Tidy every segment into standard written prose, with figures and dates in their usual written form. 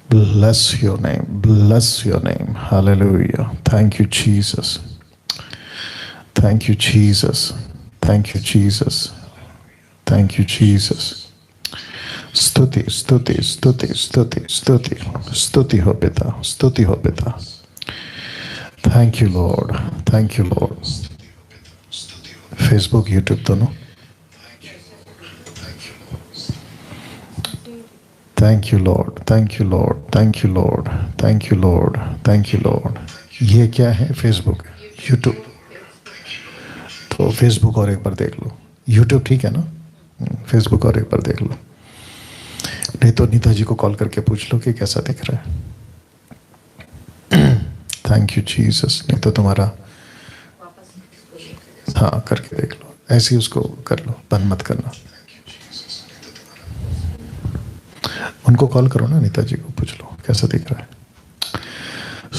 Bless your name. Bless your name. Hallelujah. Thank you, Jesus. Thank you, Jesus. Thank you, Jesus. Thank you, Jesus. स्तुति स्तुति स्तुति स्तुति स्तुति स्तुति हो पिता, स्तुति हो पिता. Thank you, Lord. Thank you, Lord. Facebook, YouTube दोनों. Thank you, Lord. Thank you, Lord. Thank you, Lord. Thank you, Lord. Thank you, Lord. ये क्या है? Facebook, YouTube. तो Facebook और एक बार देख लो. YouTube ठीक है ना? Facebook और एक बार देख लो. नहीं तो नीता जी को कॉल करके पूछ लो कि कैसा दिख रहा है. Thank you Jesus. नहीं तो तुम्हारा हाँ करके देख लो. ऐसे ही उसको कर लो, बंद मत करना. उनको कॉल करो ना, नीता जी को पूछ लो कैसा दिख रहा है.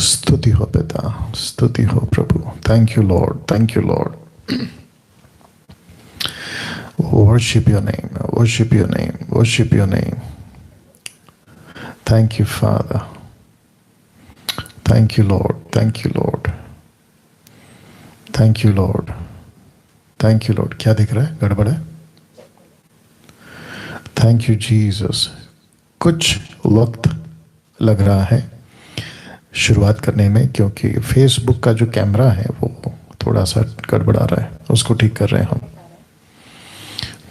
स्तुति हो पिता, स्तुति हो प्रभु. Thank you Lord, thank you Lord. Worship your name, worship your name, worship your name. Thank you, Father. Thank you, Lord. Thank you, Lord. Thank you, Lord. Thank you, Lord. क्या दिख रहा है? गड़बड़ है? Thank you, Jesus. कुछ वक्त लग रहा है शुरुआत करने में, क्योंकि फेसबुक का जो कैमरा है वो थोड़ा सा गड़बड़ा रहा है. उसको ठीक कर रहे हैं हम.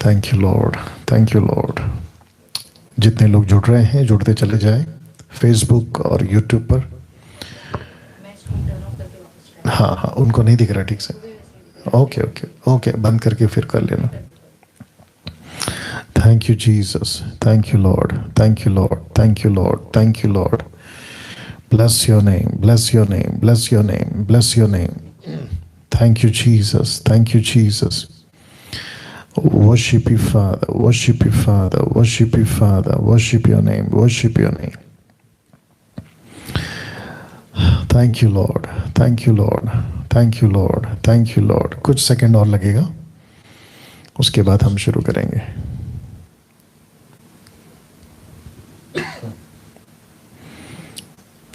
Thank you Lord, thank you Lord. जितने लोग जुड़ रहे हैं जुड़ते चले जाए फेसबुक और यूट्यूब पर. हाँ हाँ, उनको नहीं दिख रहा ठीक से. ओके ओके ओके, बंद करके फिर कर लेना. Thank you Jesus. Thank you Lord, thank you Lord, thank you Lord, thank you Lord. Bless your name, bless your name, bless your name, bless your name. Thank you Jesus, thank you Jesus. Worship you, Father. Worship you, Father. Worship you, Father. Worship your name. Worship your name. Thank you, Lord. Thank you, Lord. Thank you, Lord. Thank you, Lord. कुछ second और लगेगा, उसके बाद हम शुरू करेंगे.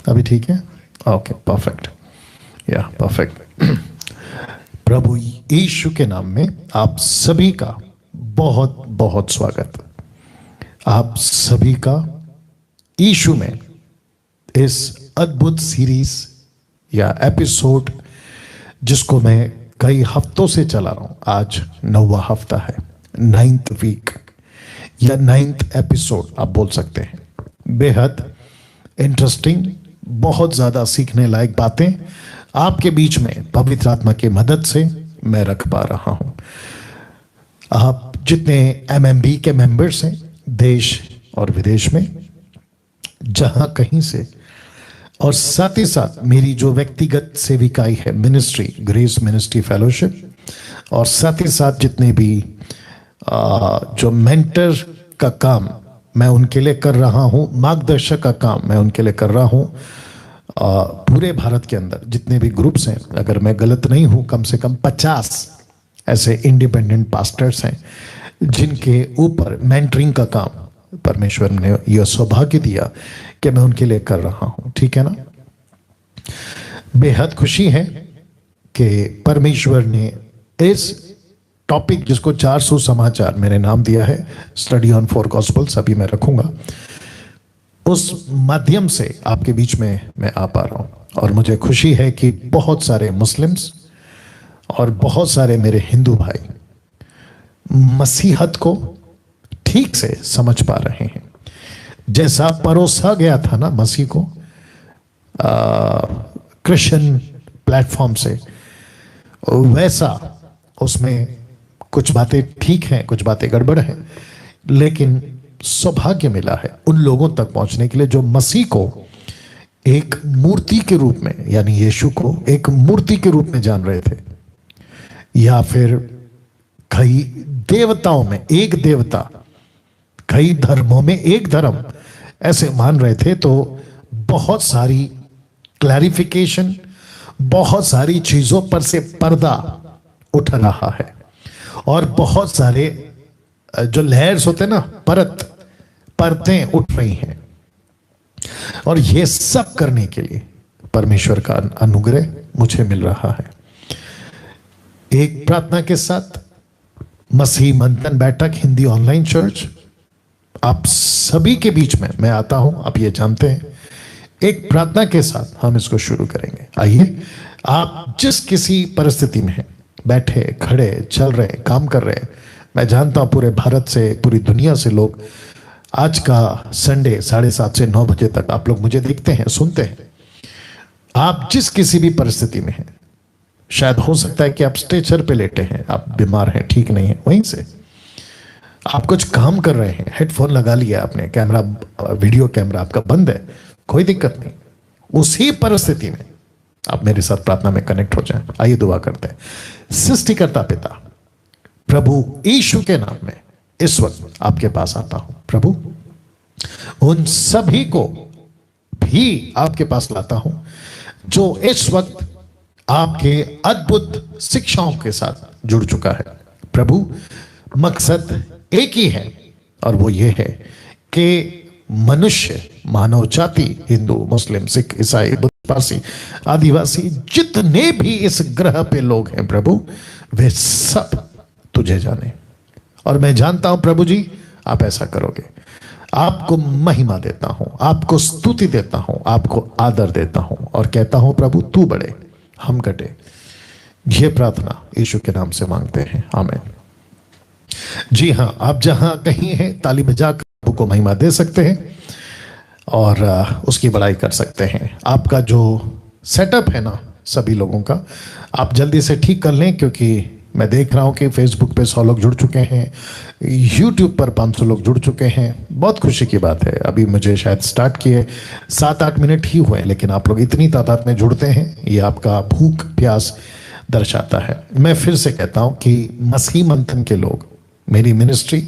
अभी ठीक है? Okay, perfect. या परफेक्ट. प्रभु यीशु के नाम में आप सभी का बहुत बहुत स्वागत. आप सभी का यीशु में इस अद्भुत सीरीज या एपिसोड, जिसको मैं कई हफ्तों से चला रहा हूं, आज 9वां हफ्ता है, 9th वीक या 9th एपिसोड आप बोल सकते हैं. बेहद इंटरेस्टिंग, बहुत ज्यादा सीखने लायक बातें आपके बीच में पवित्र आत्मा की मदद से मैं रख पा रहा हूं. आप जितने MMB के मेंबर्स हैं देश और विदेश में, जहां कहीं से, और साथ ही साथ मेरी जो व्यक्तिगत सेविकाई है, मिनिस्ट्री, ग्रेस मिनिस्ट्री फेलोशिप, और साथ ही साथ जितने भी जो मेंटर का काम मैं उनके लिए कर रहा हूं, मार्गदर्शक का काम मैं उनके लिए कर रहा हूं. पूरे भारत के अंदर जितने भी ग्रुप्स हैं, अगर मैं गलत नहीं हूं, कम से कम 50 ऐसे इंडिपेंडेंट पास्टर्स हैं जिनके ऊपर मेंटरिंग का काम परमेश्वर ने यह सौभाग्य दिया कि मैं उनके लिए कर रहा हूं. ठीक है ना? बेहद खुशी है कि परमेश्वर ने इस टॉपिक, जिसको 400 समाचार मैंने नाम दिया है, स्टडी ऑन 4 गॉस्पेल्स, अभी मैं रखूंगा, उस माध्यम से आपके बीच में मैं आ पा रहा हूं. और मुझे खुशी है कि बहुत सारे मुस्लिम्स और बहुत सारे मेरे हिंदू भाई मसीहत को ठीक से समझ पा रहे हैं. जैसा परोसा गया था ना मसीह को क्रिश्चियन प्लेटफॉर्म से, वैसा उसमें कुछ बातें ठीक हैं, कुछ बातें गड़बड़ हैं, लेकिन सौभाग्य मिला है उन लोगों तक पहुंचने के लिए जो मसीह को एक मूर्ति के रूप में, यानी यीशु को एक मूर्ति के रूप में जान रहे थे, या फिर कई देवताओं में एक देवता, कई धर्मों में एक धर्म ऐसे मान रहे थे. तो बहुत सारी क्लैरिफिकेशन, बहुत सारी चीजों पर से पर्दा उठ रहा है, और बहुत सारे जो लेयर्स होते हैं ना, परतें उठ रही हैं. और ये सब करने के लिए परमेश्वर का अनुग्रह मुझे मिल रहा है। एक प्रार्थना के साथ मसीह मंथन बैठक हिंदी ऑनलाइन चर्च आप सभी के बीच में मैं आता हूं, आप ये जानते हैं। एक प्रार्थना के साथ हम इसको शुरू करेंगे। आइए, आप जिस किसी परिस्थिति में हैं, बैठे खड़े चल रहे काम कर रहे, मैं जानता हूं पूरे भारत से पूरी दुनिया से लोग आज का संडे 7:30 से 9 बजे तक आप लोग मुझे देखते हैं, सुनते हैं। आप जिस किसी भी परिस्थिति में हैं, शायद हो सकता है कि आप स्ट्रेचर पे लेटे हैं, आप बीमार हैं, ठीक नहीं है, वहीं से आप कुछ काम कर रहे हैं, हेडफोन लगा लिया आपने, कैमरा वीडियो कैमरा आपका बंद है, कोई दिक्कत नहीं। उसी परिस्थिति में आप मेरे साथ प्रार्थना में कनेक्ट हो जाएं। आइए दुआ करते हैं। सृष्टिकर्ता पिता प्रभु यीशु के नाम में इस वक्त आपके पास आता हूं। प्रभु उन सभी को भी आपके पास लाता हूं जो इस वक्त आपके अद्भुत शिक्षाओं के साथ जुड़ चुका है। प्रभु मकसद एक ही है और वो ये है कि मनुष्य, मानव जाति, हिंदू, मुस्लिम, सिख, ईसाई, बुद्ध, पारसी, आदिवासी, जितने भी इस ग्रह पे लोग हैं प्रभु, वे सब तुझे जाने। और मैं जानता हूं प्रभु जी आप ऐसा करोगे। आपको महिमा देता हूं, आपको स्तुति देता हूं, आपको आदर देता हूं और कहता हूं प्रभु तू बड़े हम घटे। ये प्रार्थना यीशु के नाम से मांगते हैं, आमीन। जी हां, आप जहां कहीं हैं ताली बजाकर प्रभु को महिमा दे सकते हैं और उसकी बड़ाई कर सकते हैं। आपका जो सेटअप है ना सभी लोगों का, आप जल्दी से ठीक कर लें, क्योंकि मैं देख रहा हूं कि फेसबुक पे 100 लोग जुड़ चुके हैं, यूट्यूब पर 500 लोग जुड़ चुके हैं। बहुत खुशी की बात है। अभी मुझे शायद स्टार्ट किए 7-8 मिनट ही हुए, लेकिन आप लोग इतनी तादाद में जुड़ते हैं, ये आपका भूख प्यास दर्शाता है। मैं फिर से कहता हूं कि मसीह मंथन के लोग, मेरी मिनिस्ट्री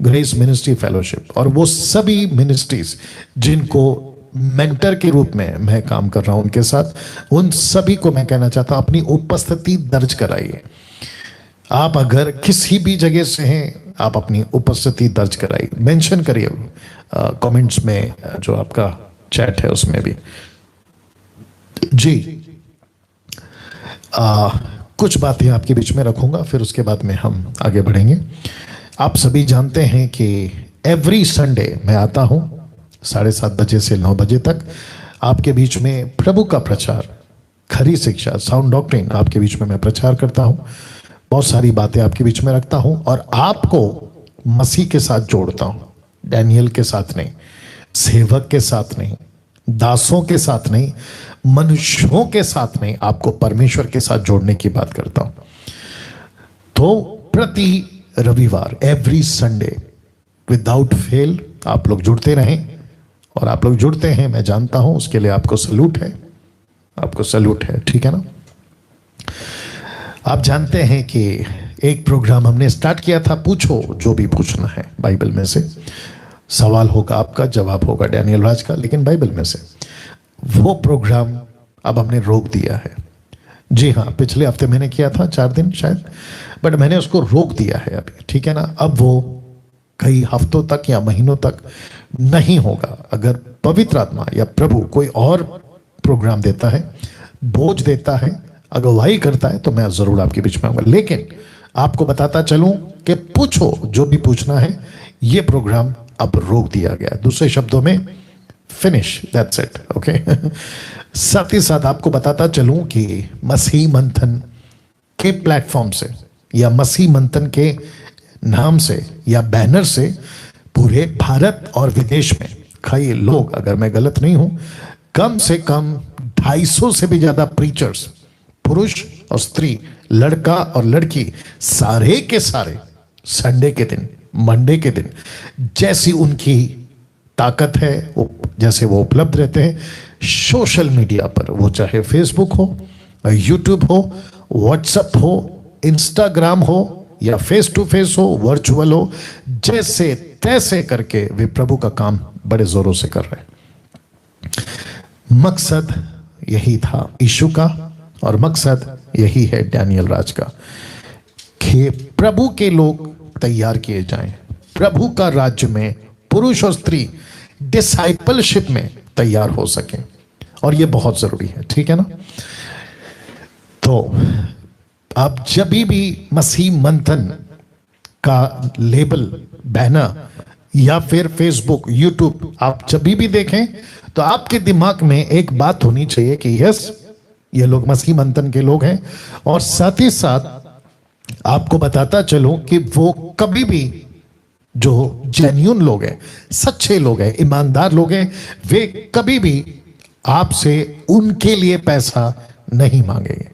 ग्रेस मिनिस्ट्री फेलोशिप और वो सभी मिनिस्ट्रीज जिनको मेंटर के रूप में मैं काम कर रहा हूं उनके साथ, उन सभी को मैं कहना चाहता हूं अपनी उपस्थिति दर्ज कराइए। आप अगर किसी भी जगह से हैं, आप अपनी उपस्थिति दर्ज कराइए, मेंशन करिए कमेंट्स में, जो आपका चैट है उसमें भी। जी कुछ बातें आपके बीच में रखूंगा, फिर उसके बाद में हम आगे बढ़ेंगे। आप सभी जानते हैं कि एवरी संडे मैं आता हूं 7:30 बजे से 9 बजे तक आपके बीच में प्रभु का प्रचार, खरी शिक्षा, साउंड डॉक्ट्रिन आपके बीच में मैं प्रचार करता हूं। बहुत सारी बातें आपके बीच में रखता हूं और आपको मसीह के साथ जोड़ता हूं। डैनियल के साथ नहीं, सेवक के साथ नहीं, दासों के साथ नहीं, मनुष्यों के साथ नहीं, आपको परमेश्वर के साथ जोड़ने की बात करता हूं। तो प्रति रविवार एवरी संडे विदाउट फेल आप लोग जुड़ते रहें, और आप लोग जुड़ते हैं मैं जानता हूं, उसके लिए आपको सैल्यूट है, आपको सैल्यूट है, ठीक है ना। आप जानते हैं कि एक प्रोग्राम हमने स्टार्ट किया था, पूछो जो भी पूछना है बाइबल में से। सवाल होगा आपका, जवाब होगा डैनियल राज का, लेकिन बाइबल में से। वो प्रोग्राम अब हमने रोक दिया है। जी हाँ, पिछले हफ्ते मैंने किया था 4 दिन शायद, बट मैंने उसको रोक दिया है अभी, ठीक है ना। अब वो कई हफ्तों तक या महीनों तक नहीं होगा। अगर पवित्र आत्मा या प्रभु कोई और प्रोग्राम देता है, बोझ देता है, अगुवाई करता है, तो मैं जरूर आपके बीच में आऊंगा। लेकिन आपको बताता चलूं कि पूछो जो भी पूछना है, ये प्रोग्राम अब रोक दिया गया। दूसरे शब्दों में फिनिश, दैट्स इट, ओके। साथ ही साथ आपको बताता चलूं कि मसीह मंथन के प्लेटफॉर्म से या मसीह मंथन के नाम से या बैनर से पूरे भारत और विदेश में कई लोग, अगर मैं गलत नहीं हूं, कम से कम 250 से भी ज्यादा प्रीचर्स, पुरुष और स्त्री, लड़का और लड़की, सारे के सारे संडे के दिन, मंडे के दिन, जैसी उनकी ताकत है, जैसे वो उपलब्ध रहते हैं सोशल मीडिया पर, वो चाहे फेसबुक हो, यूट्यूब हो, व्हाट्सएप हो, इंस्टाग्राम हो या फेस टू फेस हो, वर्चुअल हो, जैसे तैसे करके वे प्रभु का काम बड़े जोरों से कर रहे हैं। मकसद यही था यीशु का, और मकसद यही है डैनियल राज का, कि प्रभु के लोग तैयार किए जाएं, प्रभु का राज्य में पुरुष और स्त्री डिसाइपलशिप में तैयार हो सके, और ये बहुत जरूरी है, ठीक है ना। तो आप जब भी मसीह मंथन का लेबल, बैनर या फिर फेसबुक, यूट्यूब आप जब भी देखें तो आपके दिमाग में एक बात होनी चाहिए कि यस, ये लोग मसीह मंथन के लोग हैं। और साथ ही साथ आपको बताता चलूं कि वो कभी भी, जो जेन्युइन लोग हैं, सच्चे लोग हैं, ईमानदार लोग हैं, वे कभी भी आपसे उनके लिए पैसा नहीं मांगेंगे।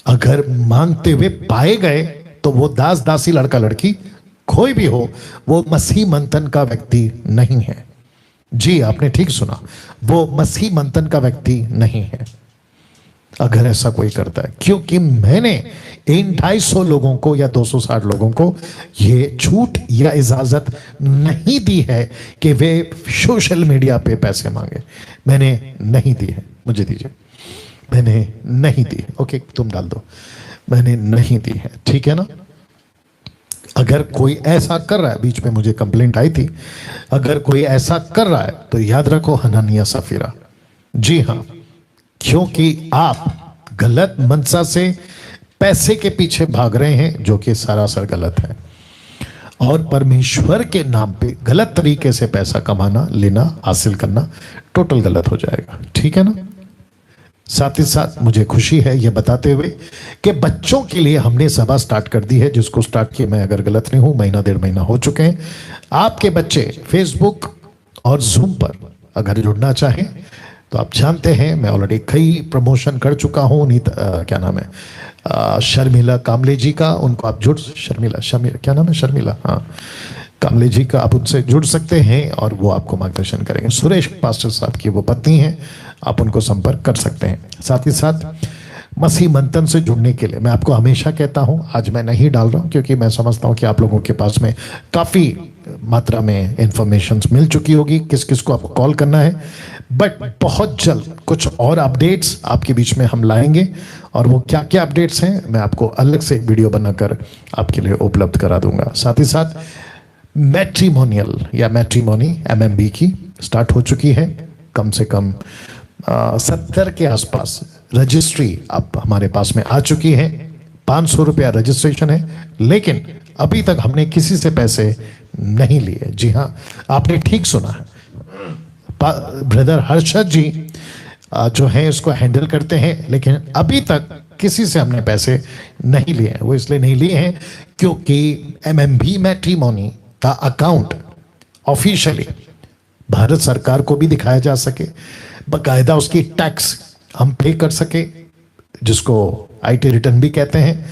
अगर मांगते हुए पाए गए तो वो दास दासी, लड़का लड़की, कोई भी हो, वो मसीह मंथन का व्यक्ति नहीं है। जी, आपने ठीक सुना, वो मसीह मंथन का व्यक्ति नहीं है अगर ऐसा कोई करता है। क्योंकि मैंने इन 250 लोगों को या 260 लोगों को ये छूट या इजाजत नहीं दी है कि वे सोशल मीडिया पे पैसे मांगे। मैंने नहीं दी है, मुझे दीजिए, मैंने नहीं दी। ओके, तुम डाल दो, मैंने नहीं दी है, ठीक है ना। अगर कोई ऐसा कर रहा है, बीच में मुझे कंप्लेंट आई थी, अगर कोई ऐसा कर रहा है तो याद रखो, हनानिया सफीरा। जी हां, क्योंकि आप गलत मनसा से पैसे के पीछे भाग रहे हैं, जो कि सरासर गलत है। और परमेश्वर के नाम पे गलत तरीके से पैसा कमाना, लेना, हासिल करना टोटल गलत हो जाएगा, ठीक है ना। साथ ही साथ मुझे खुशी है ये बताते हुए कि बच्चों के लिए हमने सभा स्टार्ट कर दी है, जिसको स्टार्ट किए, मैं अगर गलत नहीं हूं, महीना 1.5 महीना हो चुके हैं। आपके बच्चे फेसबुक और जूम पर अगर जुड़ना चाहें तो आप जानते हैं, मैं ऑलरेडी कई प्रमोशन कर चुका हूं। क्या नाम है, शर्मिला कामले जी का, उनको आप जुड़, शर्मिला क्या नाम है, शर्मिला, हाँ, कामले जी का, आप उनसे जुड़ सकते हैं और वो आपको मार्गदर्शन करेंगे। सुरेश पास्टर साहब की वो पत्नी हैं, आप उनको संपर्क कर सकते हैं। साथ ही साथ मसीह मंथन से जुड़ने के लिए मैं आपको हमेशा कहता हूं, आज मैं नहीं डाल रहा हूं क्योंकि मैं समझता हूं कि आप लोगों के पास में काफ़ी मात्रा में इंफॉर्मेशन मिल चुकी होगी, किस किस को आपको कॉल करना है। बट बहुत जल्द कुछ और अपडेट्स आपके बीच में हम लाएंगे, और वो क्या क्या अपडेट्स हैं मैं आपको अलग से एक वीडियो बनाकर आपके लिए उपलब्ध करा दूंगा। साथ ही साथ मैट्रिमोनियल या मैट्रिमोनी MMB की स्टार्ट हो चुकी है। कम से कम 70 के आसपास रजिस्ट्री अब हमारे पास में आ चुकी है। 500 रुपया रजिस्ट्रेशन है, लेकिन अभी तक हमने किसी से पैसे नहीं लिए। जी हाँ, आपने ठीक सुना है, ब्रदर हर्षद जी जो है इसको हैंडल करते हैं, लेकिन अभी तक किसी से हमने पैसे नहीं लिए हैं। वो इसलिए नहीं लिए हैं क्योंकि MMB मैट्रिमोनी का अकाउंट ऑफिशियली भारत सरकार को भी दिखाया जा सके, बाकायदा उसकी टैक्स हम पे कर सके, जिसको IT रिटर्न भी कहते हैं,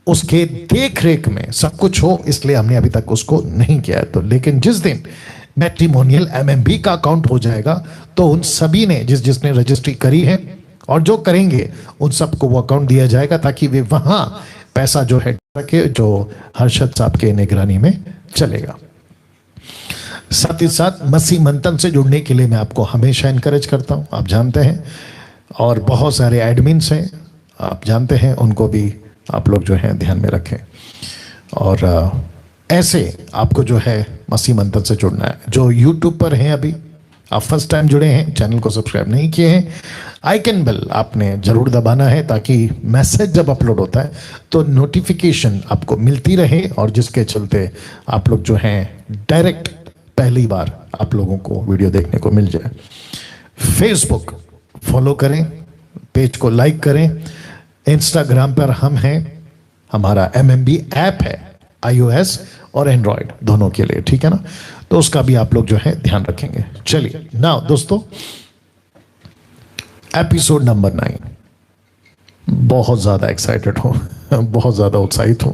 उसके देख रेख में सब कुछ हो, इसलिए हमने अभी तक उसको नहीं किया है। तो लेकिन जिस दिन मैट्रिमोनियल MMB का अकाउंट हो जाएगा तो उन सभी ने जिसने रजिस्ट्री करी है और जो करेंगे उन सबको वो अकाउंट दिया जाएगा, ताकि वे वहां पैसा जो है रखे, जो हर्षद साहब के निगरानी में चलेगा। साथ ही साथ मसीह मंथन से जुड़ने के लिए मैं आपको हमेशा इनकरेज करता हूं, आप जानते हैं, और बहुत सारे एडमिन्स हैं, आप जानते हैं, उनको भी आप लोग जो है ध्यान में रखें। और ऐसे आपको जो है मसीह मंथन से जुड़ना है। जो यूट्यूब पर हैं, अभी आप फर्स्ट टाइम जुड़े हैं, चैनल को सब्सक्राइब नहीं किए हैं, आइकन बेल आपने जरूर दबाना है, ताकि मैसेज जब अपलोड होता है तो नोटिफिकेशन आपको मिलती रहे, और जिसके चलते आप लोग जो हैं डायरेक्ट पहली बार आप लोगों को वीडियो देखने को मिल जाए। फेसबुक फॉलो करें, पेज को लाइक करें, इंस्टाग्राम पर हम हैं, हमारा MMB ऐप है iOS और एंड्रॉयड दोनों के लिए, ठीक है ना, तो उसका भी आप लोग जो है ध्यान रखेंगे। चलिए नाउ दोस्तों, एपिसोड नंबर 9, बहुत ज्यादा एक्साइटेड हूं, बहुत ज्यादा उत्साहित हूं।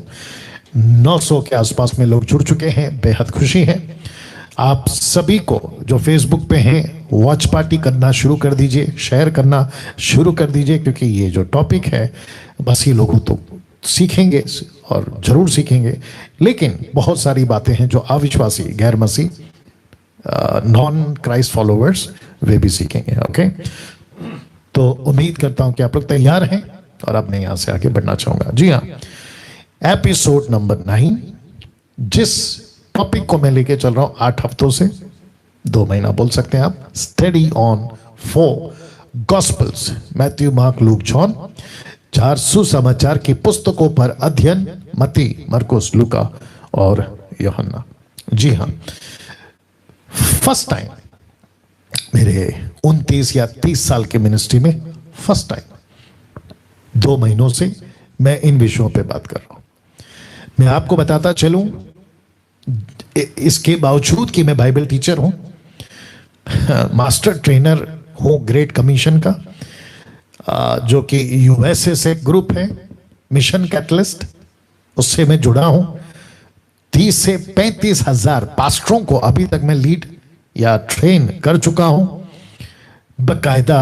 900 के आसपास में लोग जुड़ चुके हैं, बेहद खुशी है। आप सभी को जो फेसबुक पे हैं, वॉच पार्टी करना शुरू कर दीजिए, शेयर करना शुरू कर दीजिए, क्योंकि ये जो टॉपिक है बस ये लोग तो सीखेंगे और जरूर सीखेंगे, लेकिन बहुत सारी बातें हैं जो अविश्वासी, गैर मसीह, नॉन क्राइस्ट फॉलोवर्स, वे भी सीखेंगे। ओके, तो उम्मीद करता हूं कि आप लोग तैयार हैं और अब मैं यहां से आगे बढ़ना चाहूंगा। जी हाँ, एपिसोड नंबर 9, जिस टॉपिक को मैं लेके चल रहा हूं 8 हफ्तों से, 2 महीना बोल सकते हैं आप। Study on 4 gospels, Matthew, mark, look, John. 4 सुसमाचार की पुस्तकों पर अध्ययन, मत्ती, मरकुस, लूका और यूहन्ना। जी हाँ, फर्स्ट टाइम मेरे 29 या 30 साल के मिनिस्ट्री में फर्स्ट टाइम 2 महीनों से मैं इन विषयों पे बात कर रहा हूं। मैं आपको बताता चलूं, इसके बावजूद कि मैं बाइबल टीचर हूं, मास्टर ट्रेनर हूं ग्रेट कमीशन का, जो कि यूएसए से ग्रुप है मिशन कैटलिस्ट, उससे मैं जुड़ा हूं। 30 से 35 हजार पास्टरों को अभी तक मैं लीड या ट्रेन कर चुका हूं, बकायदा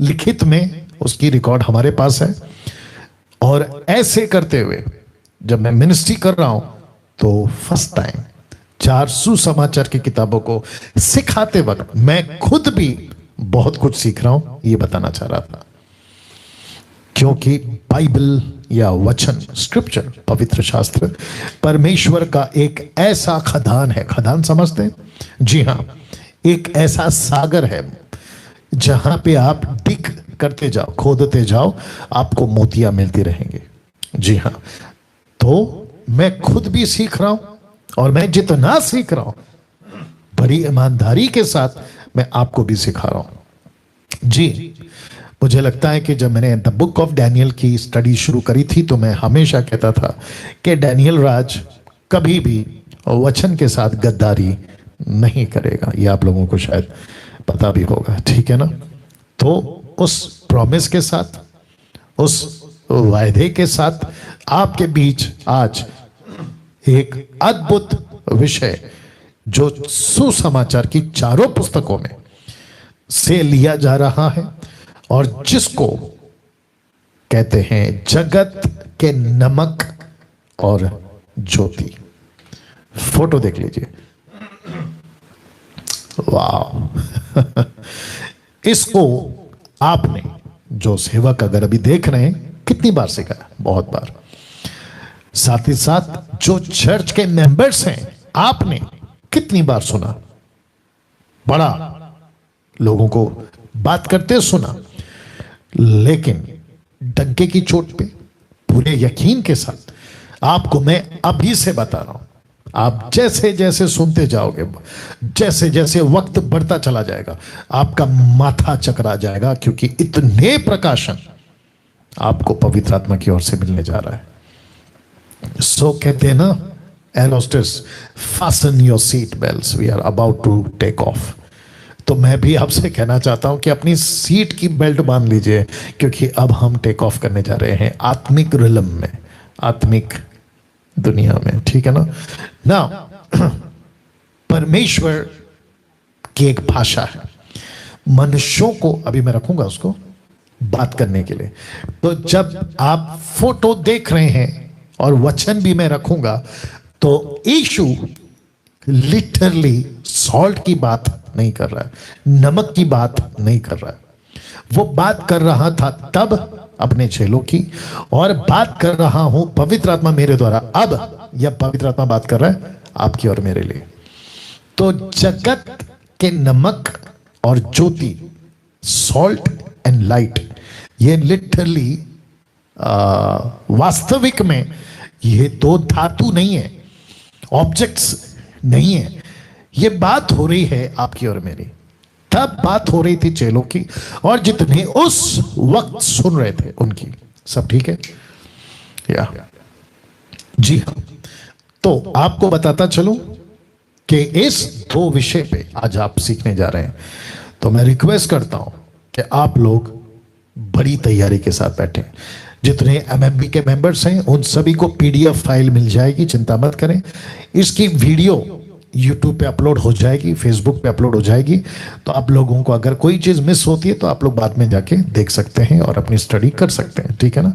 लिखित में उसकी रिकॉर्ड हमारे पास है। और ऐसे करते हुए जब मैं मिनिस्ट्री कर रहा हूं तो फर्स्ट टाइम 4 सुसमाचार की किताबों को सिखाते वक्त मैं खुद भी बहुत कुछ सीख रहा हूं, ये बताना चाह रहा था। क्योंकि बाइबल या वचन, स्क्रिप्चर, पवित्र शास्त्र परमेश्वर का एक ऐसा खदान है। खदान समझते हैं? जी हां, एक ऐसा सागर है जहां पे आप डिग करते जाओ, खोदते जाओ, आपको मोतियां मिलती रहेंगे। जी हां, तो मैं खुद भी सीख रहा हूं, और मैं जितना सीख रहा हूं बड़ी ईमानदारी के साथ मैं आपको भी सिखा रहा हूं। जी, मुझे लगता है कि जब मैंने द बुक ऑफ डैनियल की स्टडी शुरू करी थी तो मैं हमेशा कहता था कि डैनियल राज कभी भी वचन के साथ गद्दारी नहीं करेगा। ये आप लोगों को शायद पता भी होगा, ठीक है ना? तो उस प्रॉमिस के साथ, उस वायदे के साथ आपके बीच आज एक अद्भुत विषय जो सुसमाचार की 4 पुस्तकों में से लिया जा रहा है और जिसको कहते हैं जगत के नमक और ज्योति। फोटो देख लीजिए, वाह! इसको आपने जो सेवक अगर अभी देख रहे हैं कितनी बार सीखा? बहुत बार। साथ ही साथ जो चर्च के मेंबर्स हैं, आपने कितनी बार सुना? बड़ा लोगों को बात करते सुना, लेकिन डंके की चोट पे पूरे यकीन के साथ आपको मैं अभी से बता रहा हूं, आप जैसे जैसे सुनते जाओगे, जैसे जैसे वक्त बढ़ता चला जाएगा, आपका माथा चकरा जाएगा, क्योंकि इतने प्रकाशन आपको पवित्र आत्मा की ओर से मिलने जा रहा है। सो कहते हैं ना, air hostess, fasten your seat belts, we are about to take off. तो मैं भी आपसे कहना चाहता हूं कि अपनी सीट की बेल्ट बांध लीजिए, क्योंकि अब हम टेक ऑफ करने जा रहे हैं आत्मिक रिलम में, आत्मिक दुनिया में, ठीक है ना? ना, परमेश्वर की एक भाषा है, मनुष्यों को, अभी मैं रखूंगा उसको बात करने के लिए। तो जब आप फोटो देख रहे हैं और वचन भी मैं रखूंगा, तो यीशु लिटरली सॉल्ट की बात नहीं कर रहा है, नमक की बात नहीं कर रहा है। वो बात कर रहा था तब अपने चेलों की, और बात कर रहा हूं पवित्र आत्मा मेरे द्वारा अब, या पवित्र आत्मा बात कर रहा है आपकी और मेरे लिए। तो जगत के नमक और ज्योति, सॉल्ट एंड लाइट, ये लिटरली वास्तविक में ये 2 धातु नहीं है, ऑब्जेक्ट्स नहीं है। ये बात हो रही है आपकी और मेरी। तब बात हो रही थी चेलों की, और जितने उस वक्त सुन रहे थे उनकी। सब ठीक है? या जी हाँ। तो आपको बताता चलूं कि इस 2 विषय पे आज आप सीखने जा रहे हैं। तो मैं रिक्वेस्ट करता हूं कि आप लोग बड़ी तैयारी के साथ बैठे। जितने एमएमबी के मेंबर्स हैं उन सभी को पीडीएफ फाइल मिल जाएगी, चिंता मत करें। इसकी वीडियो यूट्यूब पे अपलोड हो जाएगी, फेसबुक पे अपलोड हो जाएगी। तो आप लोगों को अगर कोई चीज मिस होती है तो आप लोग बाद में जाके देख सकते हैं और अपनी स्टडी कर सकते हैं, ठीक है ना?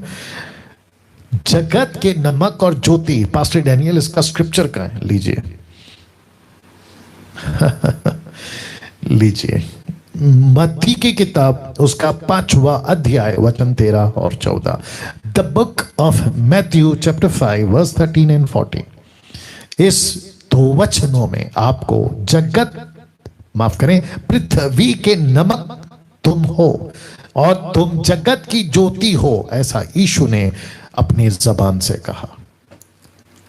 जगत के नमक और ज्योति, पास्टर डैनियल इसका स्क्रिप्चर का है, लीजिए लीजिए, मत्ती की किताब, उसका 5वां अध्याय, वचन 13 और 14। The book of Matthew chapter 5 verse 13 and 14। इस 2 वचनों में आपको जगत माफ करें, पृथ्वी के नमक तुम हो और तुम जगत की ज्योति हो, ऐसा यीशु ने अपनी जबान से कहा,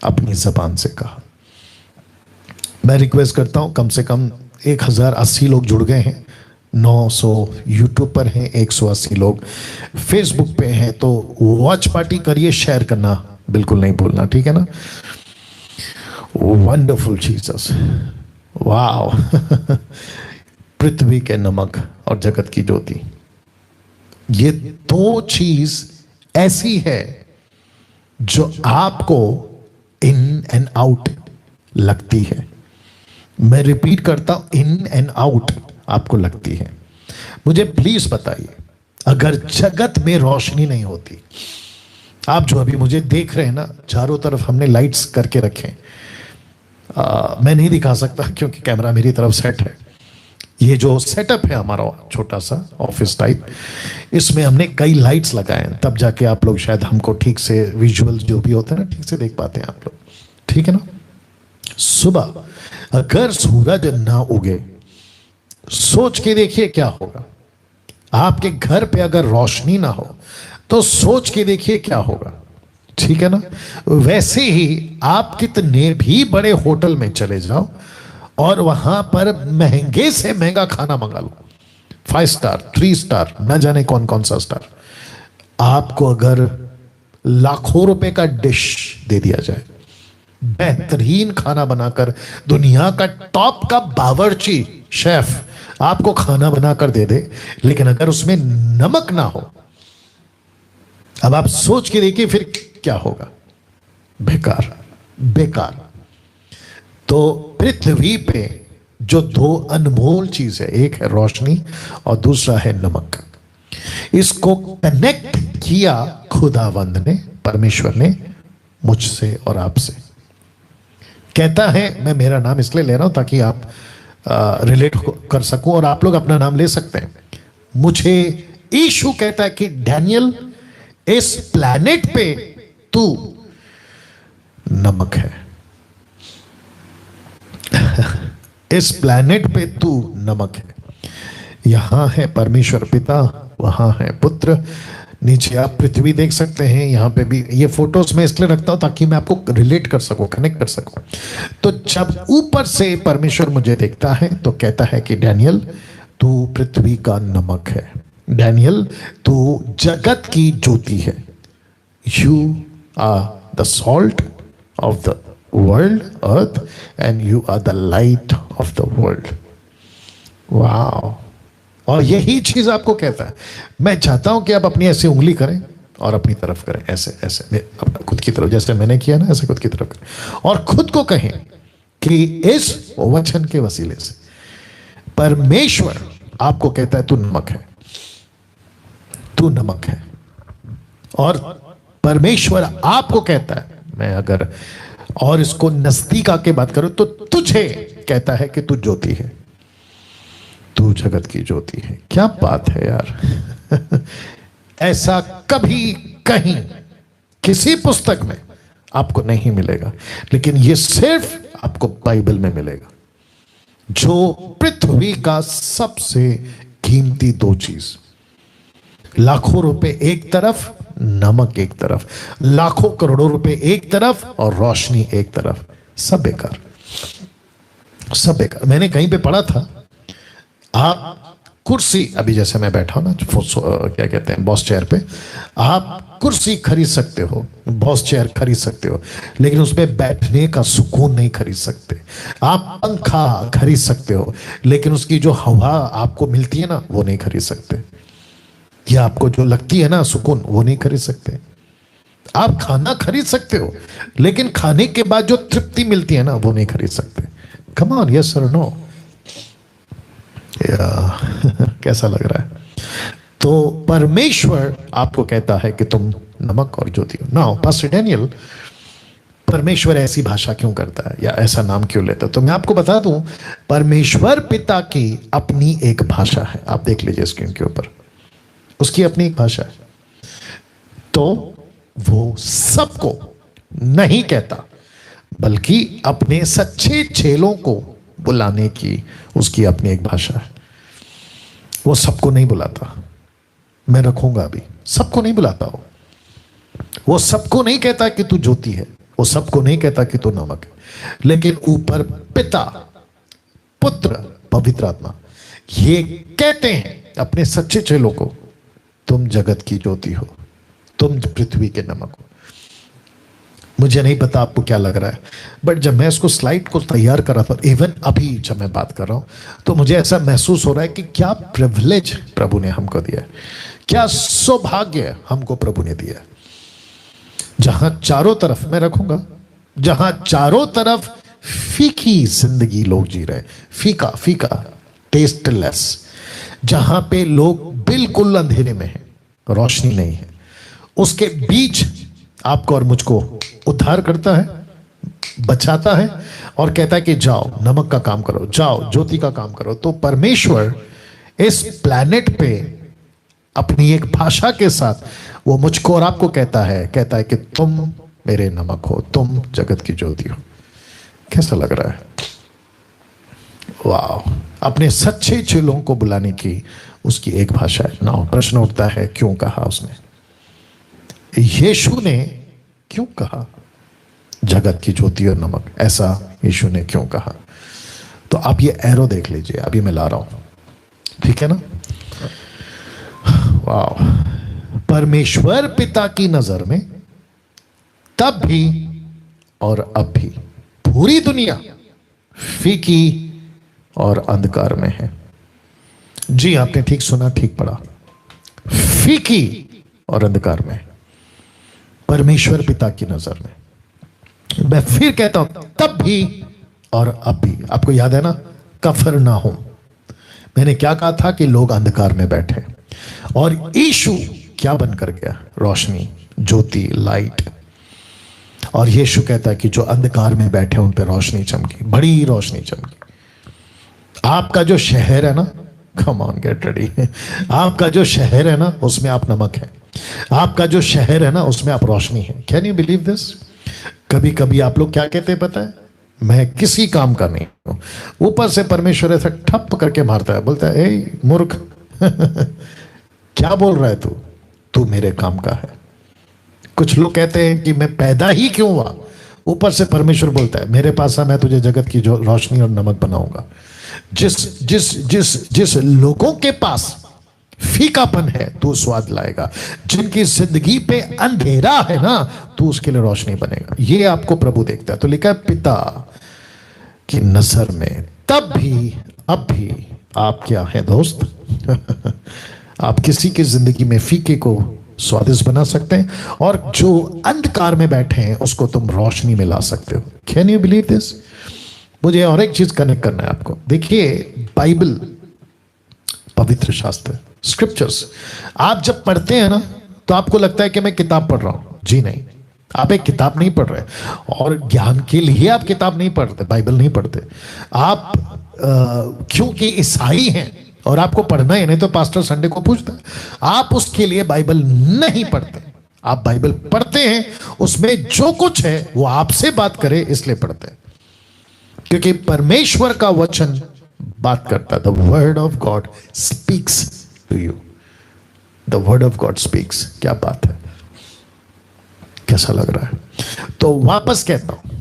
अपनी जबान से कहा। मैं रिक्वेस्ट करता हूं, कम से कम 1080 लोग जुड़ गए हैं, 900 यूट्यूब पर हैं, 180 लोग फेसबुक पे हैं, तो वॉच पार्टी करिए, शेयर करना बिल्कुल नहीं भूलना, ठीक है ना। Wonderful Jesus, wow. पृथ्वी के नमक और जगत की ज्योति, ये दो चीज ऐसी है जो आपको इन एंड आउट लगती है। मैं रिपीट करता हूं, इन एंड आउट आपको लगती है। मुझे प्लीज बताइए, अगर जगत में रोशनी नहीं होती, आप जो अभी मुझे देख रहे हैं ना, चारों तरफ हमने लाइट्स करके रखे, मैं नहीं दिखा सकता क्योंकि कैमरा मेरी तरफ सेट है। ये जो सेटअप है हमारा छोटा सा ऑफिस टाइप, इसमें हमने कई लाइट्स लगाए हैं, तब जाके आप लोग शायद हमको ठीक से विजुअल जो भी होते हैं ना, ठीक से देख पाते हैं आप लोग, ठीक है ना। सुबह अगर सूरज ना उगे, सोच के देखिए क्या होगा। आपके घर पे अगर रोशनी ना हो तो सोच के देखिए क्या होगा, ठीक है ना। वैसे ही आप कितने भी बड़े होटल में चले जाओ और वहां पर महंगे से महंगा खाना मंगा लो, 5 स्टार 3 स्टार, न जाने कौन कौन सा स्टार, आपको अगर लाखों रुपए का डिश दे दिया जाए, बेहतरीन खाना बनाकर, दुनिया का टॉप का बावर्ची शेफ आपको खाना बनाकर दे दे, लेकिन अगर उसमें नमक ना हो, अब आप सोच के देखिए फिर क्या होगा। बेकार, बेकार। तो पृथ्वी पे जो दो अनमोल चीज है, एक है रोशनी और दूसरा है नमक, इसको कनेक्ट किया खुदावंद ने, परमेश्वर ने मुझसे और आपसे। कहता है, मैं मेरा नाम इसलिए ले रहा हूं ताकि आप रिलेट कर सकूं और आप लोग अपना नाम ले सकते हैं। मुझे यीशु कहता है कि डैनियल, इस प्लैनेट पे तू नमक है। इस प्लैनेट पे तू नमक है। यहां है परमेश्वर पिता, वहां है पुत्र, नीचे आप पृथ्वी देख सकते हैं, यहां पे भी। ये फोटोज मैं इसलिए रखता हूं ताकि मैं आपको रिलेट कर सकूं, कनेक्ट कर सकूं। तो जब ऊपर से परमेश्वर मुझे देखता है तो कहता है कि डैनियल तू पृथ्वी का नमक है, डैनियल तू जगत की ज्योति है, you are the salt of the world earth and you are the light of the world. वाह। और यही चीज आपको कहता है। मैं चाहता हूं कि आप अपनी ऐसी उंगली करें और अपनी तरफ करें, ऐसे ऐसे अपना खुद की तरफ, जैसे मैंने किया ना, ऐसे खुद की तरफ करें और खुद को कहें कि इस वचन के वसीले से परमेश्वर आपको कहता है तू नमक है, तू नमक है। और परमेश्वर आपको कहता है, मैं अगर और इसको नजदीक आके बात करूं तो तुझे कहता है कि तू ज्योति है, तू जगत की ज्योति है। क्या बात है यार। ऐसा कभी कहीं किसी पुस्तक में आपको नहीं मिलेगा, लेकिन यह सिर्फ आपको बाइबल में मिलेगा। जो पृथ्वी का सबसे कीमती दो चीज, लाखों रुपए एक तरफ, नमक एक तरफ, लाखों करोड़ों रुपए एक तरफ और रोशनी एक तरफ, सब बेकार, सब बेकार। मैंने कहीं पे पढ़ा था, आप कुर्सी, अभी जैसे मैं बैठा हूं ना, क्या कहते हैं, बॉस चेयर पे, आप कुर्सी खरीद सकते हो, बॉस चेयर खरीद सकते हो, लेकिन उसमें बैठने का सुकून नहीं खरीद सकते। आप पंखा खरीद सकते हो, लेकिन उसकी जो हवा आपको मिलती है ना, वो नहीं खरीद सकते। या आपको जो लगती है ना सुकून, वो नहीं खरीद सकते। आप खाना खरीद सकते हो, लेकिन खाने के बाद जो तृप्ति मिलती है ना, वो नहीं खरीद सकते। कम ऑन, यस और नो? कैसा लग रहा है? तो परमेश्वर आपको कहता है कि तुम नमक और ज्योति हो। नाउ पास्टर डैनियल, परमेश्वर ऐसी भाषा क्यों करता है या ऐसा नाम क्यों लेता है? तो मैं आपको बता दूं, परमेश्वर पिता की अपनी एक भाषा है। आप देख लीजिए स्क्रीन के ऊपर, उसकी अपनी एक भाषा है। तो वो सबको नहीं कहता, बल्कि अपने सच्चे चेलों को बुलाने की उसकी अपनी एक भाषा है। वो सबको नहीं बुलाता, मैं रखूंगा अभी, सबको नहीं बुलाता वो सबको नहीं कहता कि तू ज्योति है, वो सबको नहीं कहता कि तू नमक है, लेकिन ऊपर पिता, पुत्र, पवित्र आत्मा ये कहते हैं अपने सच्चे चेलों को, तुम जगत की ज्योति हो, तुम पृथ्वी के नमक हो। मुझे नहीं पता आपको क्या लग रहा है, बट जब मैं इसको स्लाइड को तैयार कर रहा था, इवन अभी जब मैं बात कर रहा हूं, तो मुझे ऐसा महसूस हो रहा है कि क्या प्रिविलेज प्रभु ने हमको दिया है, क्या सौभाग्य हमको प्रभु ने दिया है, जहां चारों तरफ, मैं रखूंगा, जहां चारों तरफ फीकी जिंदगी लोग जी रहे, फीका फीका, टेस्टलेस, जहां पे लोग बिल्कुल अंधेरे में हैं, रोशनी नहीं है, उसके बीच आपको और मुझको उद्धार करता है, बचाता है और कहता है कि जाओ नमक का काम करो, जाओ ज्योति का काम करो। तो परमेश्वर इस प्लैनेट पे अपनी एक भाषा के साथ वो मुझको और आपको कहता है कि तुम मेरे नमक हो, तुम जगत की ज्योति हो। कैसा लग रहा है? वाह! अपने सच्चे चेलों को बुलाने की उसकी एक भाषा है ना। प्रश्न उठता है, क्यों कहा उसने? यीशु ने क्यों कहा जगत की ज्योति और नमक? ऐसा यीशु ने क्यों कहा? तो आप ये एरो देख लीजिए, अभी मैं ला रहा हूं, ठीक है ना? वाह! परमेश्वर पिता की नजर में तब भी और अब भी पूरी दुनिया फीकी और अंधकार में है। जी, आपने ठीक सुना, ठीक पढ़ा, फीकी और अंधकार में, परमेश्वर पिता की नजर में। मैं फिर कहता हूं, तब भी और अब भी। आपको याद है ना कफरनहूम, मैंने क्या कहा था कि लोग अंधकार में बैठे और यीशु क्या बनकर गया? रोशनी, ज्योति, लाइट। और यीशु कहता है कि जो अंधकार में बैठे उन पर रोशनी चमकी, बड़ी रोशनी चमकी। आपका जो शहर है ना, कम ऑन गेट रेडी, आपका जो शहर है ना उसमें आप नमक है, आपका जो शहर है ना उसमें आप रोशनी है। Can you believe this? कभी कभी आप लोग क्या कहते हैं पता है? मैं किसी काम का नहीं हूं, ऊपर से परमेश्वर ऐसा ठप करके मारता है, बोलता है ए मूर्ख क्या बोल रहा है तू? तू मेरे काम का है। कुछ लोग कहते हैं कि मैं पैदा ही क्यों हुआ, ऊपर से परमेश्वर बोलता है मेरे पास आ, मैं तुझे जगत की जो रोशनी और नमक बनाऊंगा। जिस जिस जिस जिस लोगों के पास फीकापन है तू स्वाद लाएगा, जिनकी जिंदगी पे अंधेरा है ना तू उसके लिए रोशनी बनेगा। ये आपको प्रभु देखता है। तो लिखा है पिता की नजर में तब भी अब भी आप क्या है दोस्त? आप किसी की जिंदगी में फीके को स्वादिष्ट बना सकते हैं और जो अंधकार में बैठे हैं उसको तुम रोशनी में ला सकते हो। Can you believe this? मुझे और एक चीज कनेक्ट करना है आपको। देखिए बाइबल, पवित्र शास्त्र, स्क्रिप्चर्स, आप जब पढ़ते हैं ना तो आपको लगता है कि मैं किताब पढ़ रहा हूं। जी नहीं, आप एक किताब नहीं पढ़ रहे, और ज्ञान के लिए आप किताब नहीं पढ़ते, बाइबल नहीं पढ़ते आप। क्योंकि ईसाई हैं और आपको पढ़ना ही नहीं तो पास्टर संडे को पूछता है, आप उसके लिए बाइबल नहीं पढ़ते। आप बाइबल पढ़ते हैं, उसमें जो कुछ है वो आपसे बात करे इसलिए पढ़ते हैं, क्योंकि परमेश्वर का वचन बात करता है। The word of God speaks to you, the word of God speaks. क्या बात है, कैसा लग रहा है? तो वापस कहता हूं,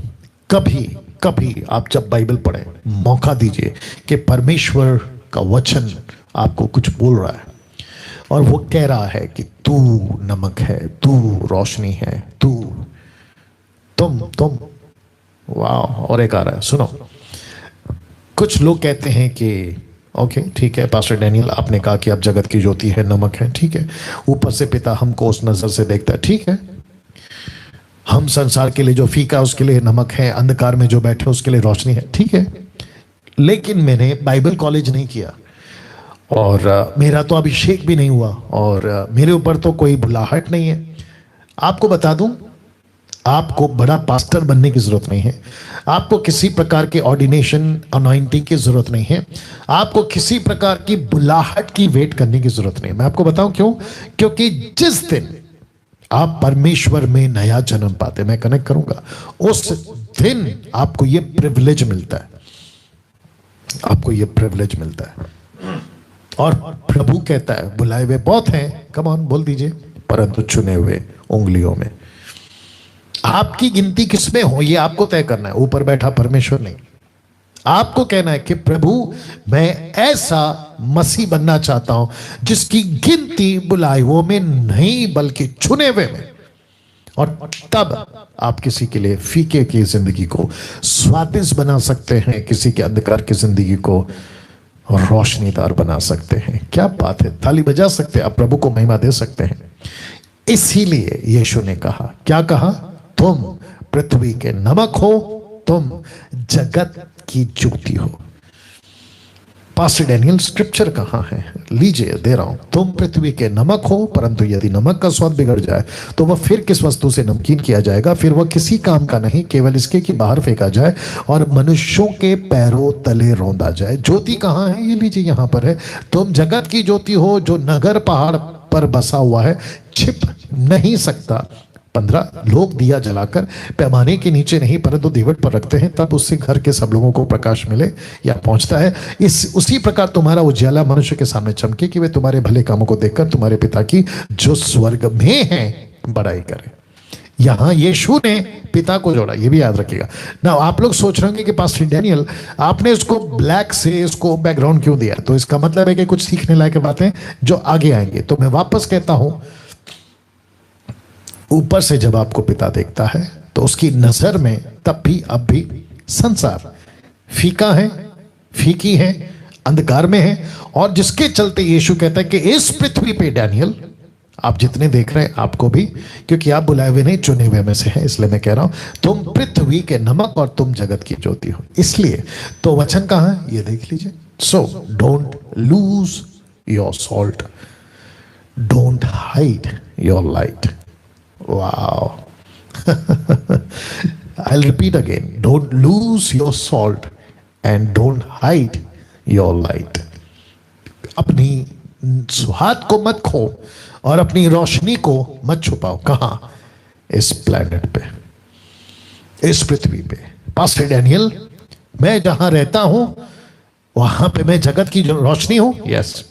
कभी कभी आप जब बाइबल पढ़ें मौका दीजिए कि परमेश्वर का वचन आपको कुछ बोल रहा है और वो कह रहा है कि तू नमक है, तू रोशनी है, तुम। वाह! और एक आ रहा है, सुनो। कुछ लोग कहते हैं कि ओके ठीक है पास्टर डैनियल, आपने कहा कि आप जगत की ज्योति है, नमक है, ठीक है, ऊपर से पिता हमको उस नजर से देखता है, ठीक है, हम संसार के लिए जो फीका उसके लिए नमक है, अंधकार में जो बैठे उसके लिए रोशनी है, ठीक है। लेकिन मैंने बाइबल कॉलेज नहीं किया और मेरा तो अभिषेक भी नहीं हुआ और मेरे ऊपर तो कोई बुलाहट नहीं है। आपको बता दूं, आपको बड़ा पास्टर बनने की जरूरत नहीं है, आपको किसी प्रकार के ऑर्डिनेशन अनॉइंटिंग की जरूरत नहीं है, आपको किसी प्रकार की बुलाहट की वेट करने की जरूरत नहीं। मैं आपको बताऊं क्यों? क्योंकि जिस दिन आप परमेश्वर में नया जन्म पाते, मैं कनेक्ट करूंगा, उस दिन आपको यह प्रिविलेज मिलता है। आपको ये प्रिविलेज मिलता है। और प्रभु कहता है बुलाए हुए बहुत हैं, कम ऑन बोल दीजिए, परंतु चुने हुए उंगलियों में। आपकी गिनती किसमें हो ये आपको तय करना है, ऊपर बैठा परमेश्वर नहीं। आपको कहना है कि प्रभु मैं ऐसा मसीह बनना चाहता हूं जिसकी गिनती बुलाए हुए में नहीं बल्कि चुने हुए में। और तब आप किसी के लिए फीके की जिंदगी को स्वादिष्ट बना सकते हैं, किसी के अंधकार की जिंदगी को रोशनीदार बना सकते हैं। क्या बात है, ताली बजा सकते हैं, आप प्रभु को महिमा दे सकते हैं। इसीलिए यीशु ने कहा, क्या कहा? तुम पृथ्वी के नमक हो, तुम जगत की ज्योति हो। पास्टर डैनियल स्क्रिप्चर कहां है? लीजिए दे रहा हूं। तुम पृथ्वी के नमक हो, परंतु यदि नमक का स्वाद बिगड़ जाए तो वह फिर किस वस्तु से नमकीन किया जाएगा? फिर वह किसी काम का नहीं, केवल इसके कि बाहर फेंका जाए और मनुष्यों के पैरों तले रौंदा जाए। ज्योति कहां है? ये लीजिए यहां पर है। तुम जगत की ज्योति हो, जो नगर पहाड़ पर बसा हुआ है, छिप नहीं सकता। 15 लोग दिया जलाकर पैमाने के नीचे नहीं परंतु दीवट पर रखते हैं, तब उससे घर के सब लोगों को प्रकाश मिले या पहुंचता है। उसी प्रकार तुम्हारा उजाला मनुष्य के सामने चमके कि वे तुम्हारे भले कामों को देखकर तुम्हारे पिता की जो स्वर्ग में है बड़ाई करे। यहां यीशु ने पिता को जोड़ा, ये भी याद रखिएगा ना। आप लोग सोच रहे होंगे कि पास्टर डैनियल आपने इसको ब्लैक से इसको बैकग्राउंड क्यों दिया? तो इसका मतलब है कि कुछ सीखने लायक बातें जो आगे आएंगे। तो मैं वापस कहता हूं, ऊपर से जब आपको पिता देखता है तो उसकी नजर में तब भी अब भी संसार फीका है, फीकी है, अंधकार में है। और जिसके चलते यीशु कहता है कि इस पृथ्वी पे डैनियल आप जितने देख रहे हैं आपको भी, क्योंकि आप बुलाए हुए नहीं चुने हुए में से हैं, इसलिए मैं कह रहा हूं तुम पृथ्वी के नमक और तुम जगत की ज्योति हो। इसलिए तो वचन कहां है ये देख लीजिए। So don't lose your salt, don't hide your light. Wow. I'll repeat again. Don't lose your salt and don't hide your light. अपनी स्वाद को मत खो और अपनी रोशनी को मत छुपाओ। कहां? इस प्लेनेट पे, इस पृथ्वी पे। पास्टर डैनियल, मैं जहां रहता हूं वहां पे मैं जगत की रोशनी हूं। यस,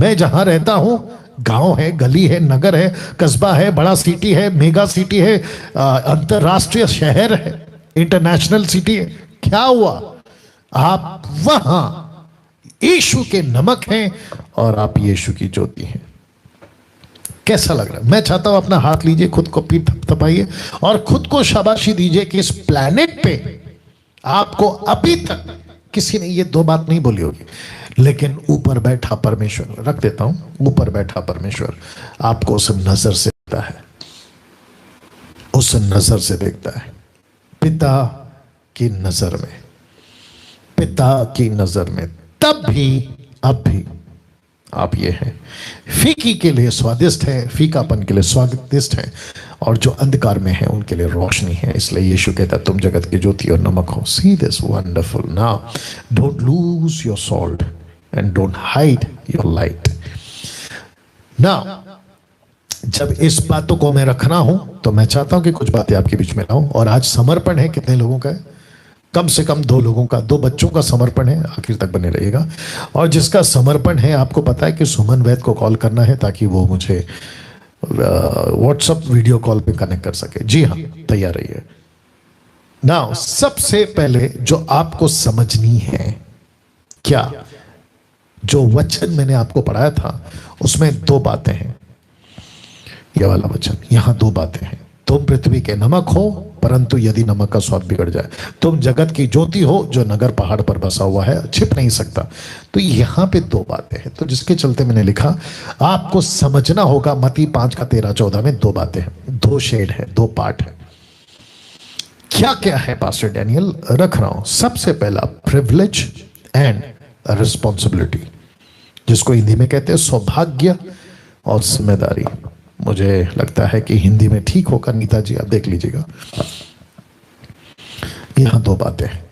मैं जहां रहता हूं गांव है, गली है, नगर है, कस्बा है, बड़ा सिटी है, मेगा सिटी है, अंतरराष्ट्रीय शहर है, इंटरनेशनल सिटी है। क्या हुआ? आप वहां यीशु के नमक हैं और आप यीशु की ज्योति हैं। कैसा लग रहा है? मैं चाहता हूं अपना हाथ लीजिए, खुद को पीठ थपथपाइए और खुद को शाबाशी दीजिए कि इस प्लेनेट पे आपको अभी तक किसी ने ये दो बात नहीं बोली होगी, लेकिन ऊपर बैठा परमेश्वर, रख देता हूं, ऊपर बैठा परमेश्वर आपको उस नजर से देखता है, उस नजर से देखता है। पिता की नजर में, पिता की नजर में तब भी अब भी आप ये हैं। फीकी के लिए स्वादिष्ट है, फीकापन के लिए स्वादिष्ट है, और जो अंधकार में है उनके लिए रोशनी है। इसलिए यीशु कहता है तुम जगत की ज्योति और नमक हो। See this wonderful. Now don't lose your salt and don't hide your light. Now, जब इस बातों को मैं रखना हूं तो मैं चाहता हूं कि कुछ बातें आपके बीच में लाऊं। और आज समर्पण है, कितने लोगों का है? कम से कम 2 लोगों का, 2 बच्चों का समर्पण है। आखिर तक बने रहिएगा। और जिसका समर्पण है आपको पता है कि सुमन वैद को कॉल करना है ताकि वो मुझे व्हाट्सएप वीडियो कॉल पे कनेक्ट कर सके। जी हाँ, तैयार रहिए। नाउ सबसे पहले जो आपको समझनी है, क्या जो वचन मैंने आपको पढ़ाया था उसमें 2 बातें हैं। यह वाला वचन, यहां 2 बातें हैं। तुम पृथ्वी के नमक हो, परंतु यदि नमक का स्वाद बिगड़ जाए, तुम जगत की ज्योति हो, जो नगर पहाड़ पर बसा हुआ है, छिप नहीं सकता। तो यहां पे 2 बातें हैं। तो जिसके चलते मैंने लिखा आपको समझना होगा। मत्ती 5:13-14 में 2 बातें हैं, 2 शेड है, 2 पार्ट है। क्या क्या है पास्टर डैनियल? रख रहा हूं। सबसे पहला प्रिविलेज एंड रिस्पॉन्सिबिलिटी, जिसको हिंदी में कहते हैं सौभाग्य और जिम्मेदारी। मुझे लगता है कि हिंदी में ठीक होगा। नीता जी आप देख लीजिएगा। यहां 2 बातें हैं,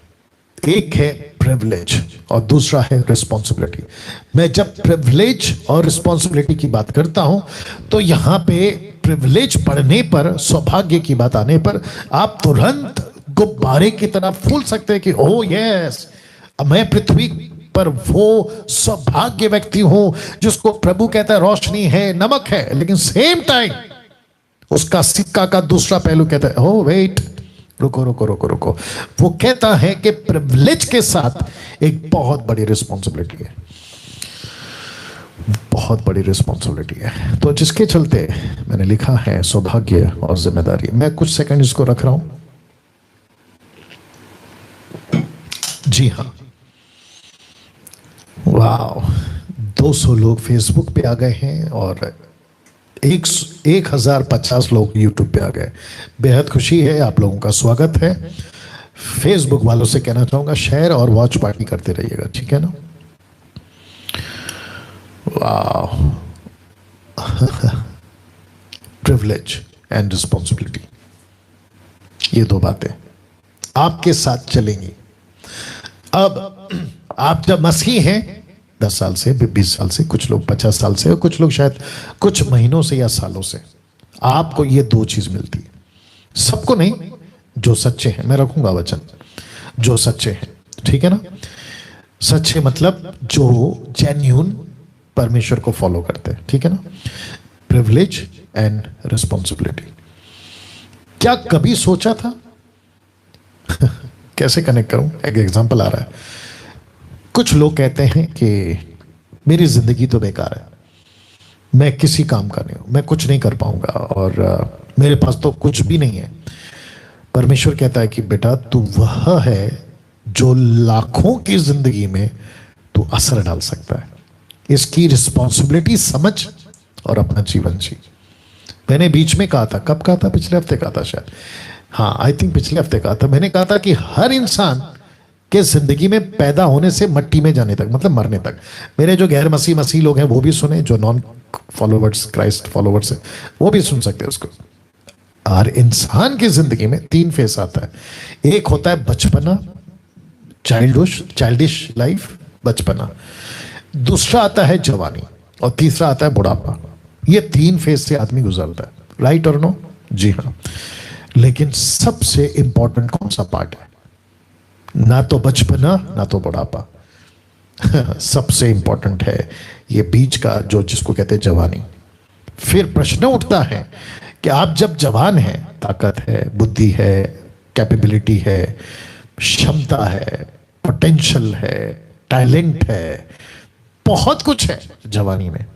एक है प्रिविलेज और दूसरा है रिस्पॉन्सिबिलिटी। मैं जब प्रिविलेज और रिस्पॉन्सिबिलिटी की बात करता हूं तो यहां पे प्रिविलेज पढ़ने पर, सौभाग्य की बात आने पर आप तुरंत गुब्बारे की तरह फूल सकते हैं कि ओह यस, मैं पृथ्वी पर वो सौभाग्य व्यक्ति हूं जिसको प्रभु कहता है रोशनी है, नमक है, लेकिन सेम टाइम उसका सिक्का का दूसरा पहलू कहता है ओ वेट, रुको रुको रुको रुको। वो कहता है कि प्रिविलेज के साथ एक बहुत बड़ी रिस्पॉन्सिबिलिटी है, बहुत बड़ी रिस्पॉन्सिबिलिटी है। तो जिसके चलते मैंने लिखा है सौभाग्य और जिम्मेदारी। मैं कुछ सेकंड इसको रख रहा हूं। जी हाँ, वाह, 200 लोग फेसबुक पे आ गए हैं और 1050 लोग यूट्यूब पे आ गए। बेहद खुशी है, आप लोगों का स्वागत है। फेसबुक वालों से कहना चाहूंगा शेयर और वॉच पार्टी करते रहिएगा, ठीक है ना। वाह, प्रिविलेज एंड रिस्पॉन्सिबिलिटी, ये दो बातें आपके साथ चलेंगी। अब आप जब मसीह हैं 10 साल से, 20 साल से, कुछ लोग 50 साल से, और कुछ लोग शायद कुछ महीनों से या सालों से, आपको ये दो चीज मिलती है। सबको नहीं, जो सच्चे हैं, मैं रखूंगा वचन, जो सच्चे हैं, ठीक है ना। सच्चे मतलब जो जेन्युइन परमेश्वर को फॉलो करते हैं, ठीक है ना। Privilege and responsibility. क्या कभी सोचा था कैसे कनेक्ट करूं, एक एग्जांपल आ रहा है। कुछ लोग कहते हैं कि मेरी जिंदगी तो बेकार है, मैं किसी काम का नहीं हूं, मैं कुछ नहीं कर पाऊंगा और मेरे पास तो कुछ भी नहीं है। परमेश्वर कहता है कि बेटा तू वह है जो लाखों की जिंदगी में तू असर डाल सकता है। इसकी रिस्पॉन्सिबिलिटी समझ और अपना जीवन जी। मैंने बीच में कहा था, कब कहा था, पिछले हफ्ते कहा था शायद, हाँ आई थिंक पिछले हफ्ते कहा था। मैंने कहा था कि हर इंसान के जिंदगी में पैदा होने से मट्टी में जाने तक, मतलब मरने तक, मेरे जो गैर मसीह लोग हैं वो भी सुने, जो नॉन फॉलोवर्स, क्राइस्ट फॉलोवर्स है वो भी सुन सकते हैं उसको। हर इंसान की जिंदगी में 3 फेस आता है। एक होता है बचपना, चाइल्डिश लाइफ, बचपना। दूसरा आता है जवानी और तीसरा आता है बुढ़ापा। ये 3 फेज से आदमी गुजरता है, राइट और नो? जी हाँ। लेकिन सबसे इंपॉर्टेंट कौन सा पार्ट है? ना तो बचपना ना तो बुढ़ापा सबसे इंपॉर्टेंट है ये बीच का, जो जिसको कहते हैं जवानी। फिर प्रश्न उठता है कि आप जब जवान हैं, ताकत है, बुद्धि है, कैपेबिलिटी है, क्षमता है, पोटेंशियल है, टैलेंट है, बहुत कुछ है जवानी में।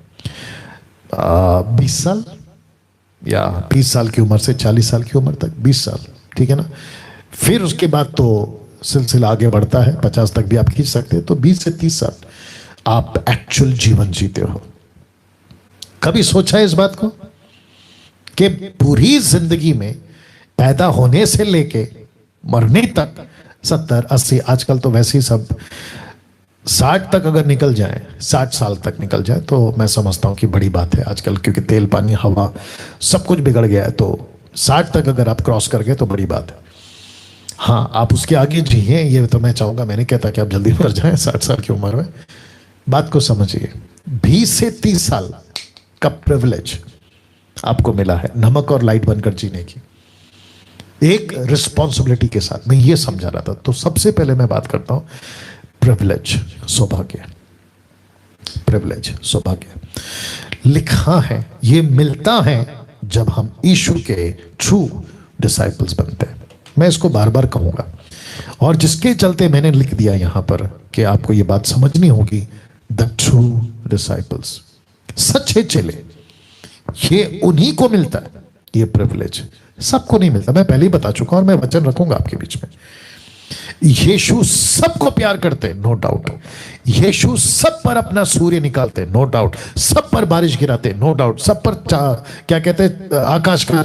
20 साल या 30 साल की उम्र से 40 साल की उम्र तक, 20 साल, ठीक है ना। फिर उसके बाद तो सिलसिला आगे बढ़ता है, 50 तक भी आप खींच सकते हैं। तो 20 से 30 साल आप एक्चुअल जीवन जीते हो। कभी सोचा है इस बात को कि पूरी जिंदगी में पैदा होने से लेके मरने तक 70, 80, आजकल तो वैसे ही सब 60 तक अगर निकल जाए, 60 साल तक निकल जाए तो मैं समझता हूं कि बड़ी बात है आजकल, क्योंकि तेल, पानी, हवा सब कुछ बिगड़ गया है। तो 60 तक अगर आप क्रॉस कर गए तो बड़ी बात है। हाँ, आप उसके आगे जिए, ये तो मैं चाहूंगा। मैंने कहता कि आप जल्दी मर जाएं 60 साल की उम्र में। बात को समझिए, 20 से 30 साल का प्रिविलेज आपको मिला है नमक और लाइट बनकर जीने की, एक रिस्पॉन्सिबिलिटी के साथ। मैं ये समझा रहा था। तो सबसे पहले मैं बात करता हूं प्रिविलेज, सौभाग्य। प्रिविलेज, सौभाग्य लिखा है, ये मिलता है जब हम यीशु के ट्रू डिसाइपल्स बनते हैं। मैं इसको बार बार कहूंगा, और जिसके चलते मैंने लिख दिया यहां पर कि आपको ये बात समझनी होगी। द ट्रू डिसाइपल्स, सच्चे चेले, ये उन्हीं को मिलता है ये प्रिविलेज, सबको नहीं मिलता। मैं पहले ही बता चुका और मैं वचन रखूंगा आपके बीच में। यीशु सबको प्यार करते, नो डाउट। यीशु सब पर अपना सूर्य निकालते, नो डाउट। सब पर बारिश गिराते, नो डाउट। सब पर क्या कहते हैं, आकाश का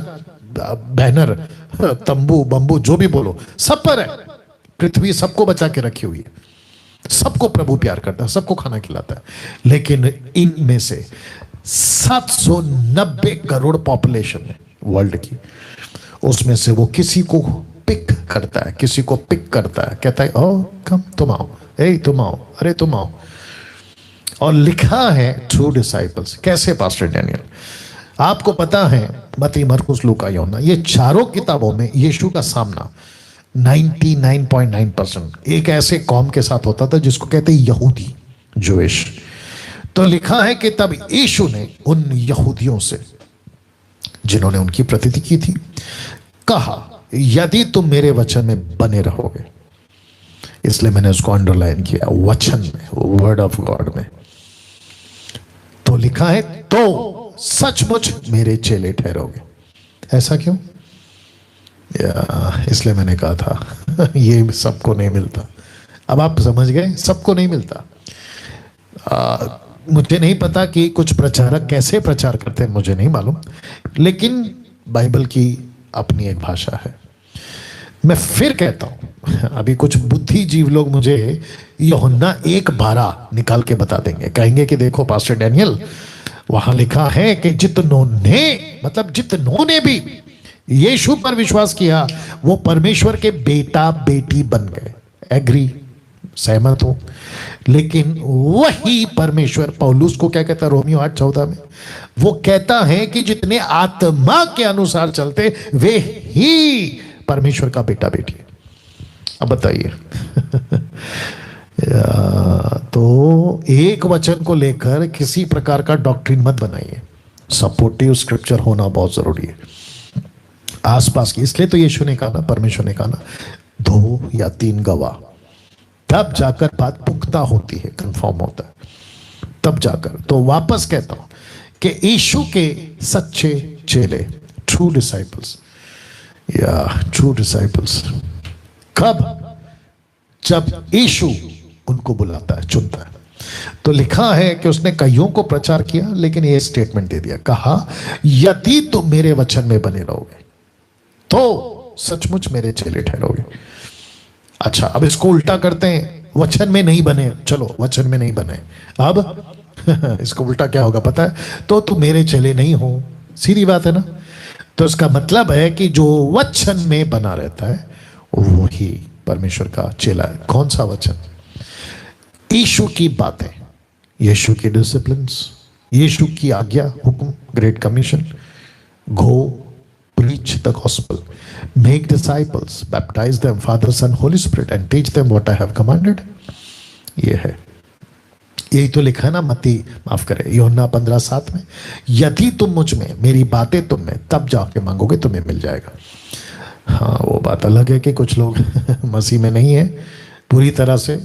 बैनर, तंबू बंबू जो भी बोलो, सब पर है। पृथ्वी सबको बचा के रखी हुई है। सबको प्रभु प्यार करता है, सबको खाना खिलाता है। लेकिन इनमें से 790 करोड़ पॉपुलेशन है वर्ल्ड की, उसमें से वो किसी को पिक करता है, किसी को पिक करता है, कहता है ओ कम तुम आओ, ए तुम आओ, अरे तुम आओ। और लिखा है ट्रू डिसाइपल्स। कैसे पास्टर डैनियल? आपको पता है मत्ती, मरकुस, लूका, यूहन्ना, ये चारों किताबों में यीशु का सामना 99.9% एक ऐसे कौम के साथ होता था जिसको कहते यहूदी, जोइश। तो लिखा है कि तब यीशु ने उन यहूदियों से जिन्होंने उनकी प्रतीति की थी कहा, यदि तुम मेरे वचन में बने रहोगे, इसलिए मैंने उसको अंडरलाइन किया, वचन में, वर्ड ऑफ गॉड में। तो लिखा है तो सचमुच मेरे चेले ठहरोगे। ऐसा क्यों? इसलिए मैंने कहा था ये सबको नहीं मिलता। अब आप समझ गए, सबको नहीं मिलता। मुझे नहीं पता कि कुछ प्रचारक कैसे प्रचार करते हैं, मुझे नहीं मालूम, लेकिन बाइबल की अपनी एक भाषा है। मैं फिर कहता हूं, अभी कुछ बुद्धिजीव लोग मुझे यूहन्ना 1:12 निकाल के बता देंगे, कहेंगे कि देखो पास्टर डैनियल, वहां लिखा है कि जितनों ने भी यीशु पर विश्वास किया वो परमेश्वर के बेटा बेटी बन गए। एग्री, सहमत हो? लेकिन वही परमेश्वर पौलुस को क्या कहता है रोमियो 8:14 में? वो कहता है कि जितने आत्मा के अनुसार चलते वे ही परमेश्वर का बेटा बेटी है। अब बताइए तो एक वचन को लेकर किसी प्रकार का डॉक्ट्रिन मत बनाइए, सपोर्टिव स्क्रिप्चर होना बहुत जरूरी है आसपास की। इसलिए तो यीशु ने कहा ना, परमेश्वर ने कहा ना, 2 या 3 गवाह, तब जाकर बात पुख्ता होती है, कंफर्म होता है, तब जाकर। तो वापस कहता हूं कि यीशु के सच्चे चेले, ट्रू डिसाइपल्स या ट्रू डिसाइपल्स कब? जब यीशु उनको बुलाता है, चुनता है। तो लिखा है कि उसने कईयों को प्रचार किया, लेकिन ये स्टेटमेंट दे दिया, कहा यदि तुम मेरे वचन में बने रहोगे तो सचमुच मेरे चेले ठहरोगे। अच्छा, अब इसको उल्टा करते हैं, वचन में नहीं बने, चलो वचन में नहीं बने, अब इसको उल्टा क्या होगा पता है? तो तुम मेरे चेले नहीं हो। सीधी बात है ना? तो इसका मतलब है कि जो वचन में बना रहता है वही परमेश्वर का चेला है। कौन सा वचन? यीशु की बातें, यीशु की डिसिप्लिन्स, यीशु की आज्ञा, हुक्म, great commission, go preach the gospel, make disciples, baptize them, Father, Son, Holy Spirit, and teach them what I have commanded। ये है, यही तो लिखा है ना माफ करें, यूहन्ना 15:7 में, यदि तुम मुझ में, मेरी बातें तुम में, तब जाके मांगोगे तुम्हें मिल जाएगा। हाँ, वो बात अलग है कि कुछ लोग मसीह में नहीं है पूरी तरह से,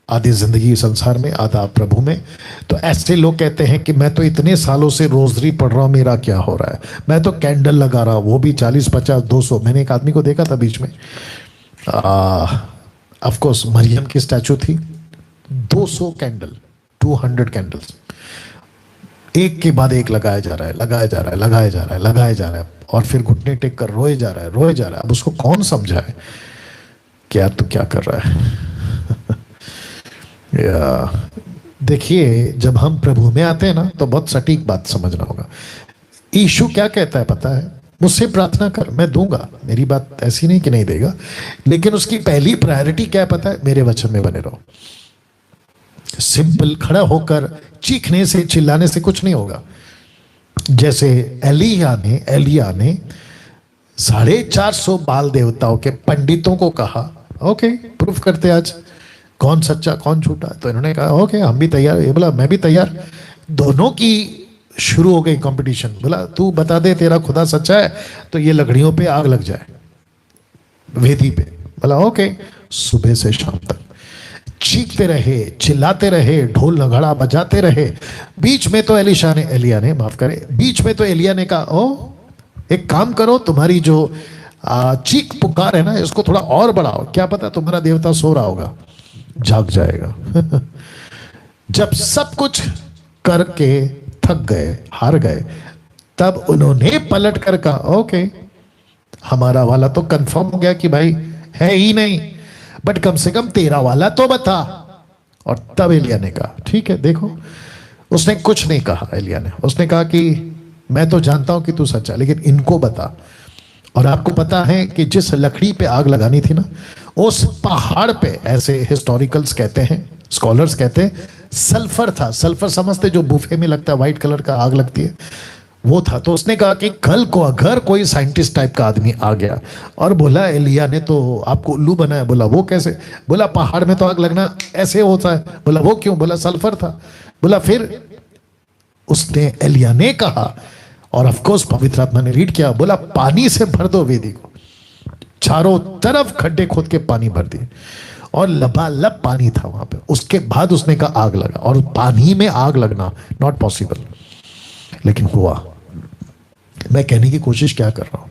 आधी जिंदगी संसार में, आधा प्रभु में। तो ऐसे लोग कहते हैं कि मैं तो इतने सालों से रोजरी पढ़ रहा हूं, मेरा क्या हो रहा है? मैं तो कैंडल लगा रहा हूं, वो भी 40, 50, 200। मैंने एक आदमी को देखा था बीच में, ऑफ कोर्स मरियम की स्टैचू थी, 200 कैंडल, 200 कैंडल्स, एक के बाद एक लगाया जा रहा है, लगाया जा रहा है, लगाया जा रहा है, लगाया जा रहा है, और फिर घुटने टेक कर रोए जा रहा है, रोए जा रहा है। अब उसको कौन समझाए क्या तू क्या कर रहा है? देखिए, जब हम प्रभु में आते हैं ना, तो बहुत सटीक बात समझना होगा। यीशु क्या कहता है पता है? मुझसे प्रार्थना कर, मैं दूंगा। मेरी बात ऐसी नहीं कि नहीं देगा, लेकिन उसकी पहली प्रायोरिटी क्या है पता है? मेरे वचन में बने रहो। सिंपल, खड़ा होकर चीखने से, चिल्लाने से कुछ नहीं होगा। जैसे एलिया ने 450 बाल देवताओं के पंडितों को कहा, ओके प्रूफ करते आज कौन सच्चा कौन झूठा। तो इन्होंने कहा ओके हम भी तैयार। ये बोला मैं भी तैयार। दोनों की शुरू हो गई कंपटीशन। बोला तू बता दे तेरा खुदा सच्चा है तो ये लकड़ियों पे आग लग जाए वेदी पे। बोला ओके। सुबह से शाम तक चीखते रहे, चिल्लाते रहे, ढोल नगाड़ा बजाते रहे। बीच में तो एलिया ने माफ करे, बीच में तो एलिया ने कहा ओ एक काम करो, तुम्हारी जो चीख पुकार है ना इसको थोड़ा और बढ़ाओ, क्या पता तुम्हारा देवता सो रहा होगा, जाग जाएगा। जब सब कुछ करके थक गए, हार गए, तब उन्होंने पलट कर कहा ओके हमारा वाला तो कंफर्म हो गया कि भाई है ही नहीं, बट कम से कम तेरा वाला तो बता। और तब एलिया ने कहा ठीक है देखो, उसने कुछ नहीं कहा एलिया ने, उसने कहा कि मैं तो जानता हूं कि तू सच्चा, लेकिन इनको बता। और आपको पता है कि जिस लकड़ी पे आग लगानी थी ना, उस पहाड़ पे, ऐसे हिस्टोरिकल्स कहते हैं, स्कॉलर्स कहते हैं, सल्फर था। सल्फर समझते जो बुफे में लगता है, व्हाइट कलर का आग लगती है, वो था। तो उसने कहा कि कल को अगर कोई साइंटिस्ट टाइप का आदमी आ गया और बोला एलिया ने तो आपको उल्लू बनाया, बोला वो कैसे, बोला पहाड़ में तो आग लगना ऐसे होता है, बोला वो क्यों, बोला सल्फर था, बोला फिर उसने एलिया ने कहा, और ऑफ कोर्स पवित्र आत्मा ने रीड किया, बोला पानी से भर दो वेदी को, चारों तरफ खड्डे खोद के पानी भर दिए और लबालब पानी था वहां पे। उसके बाद उसने कहा आग लगा, और पानी में आग लगना नॉट पॉसिबल, लेकिन हुआ। मैं कहने की कोशिश क्या कर रहा हूं,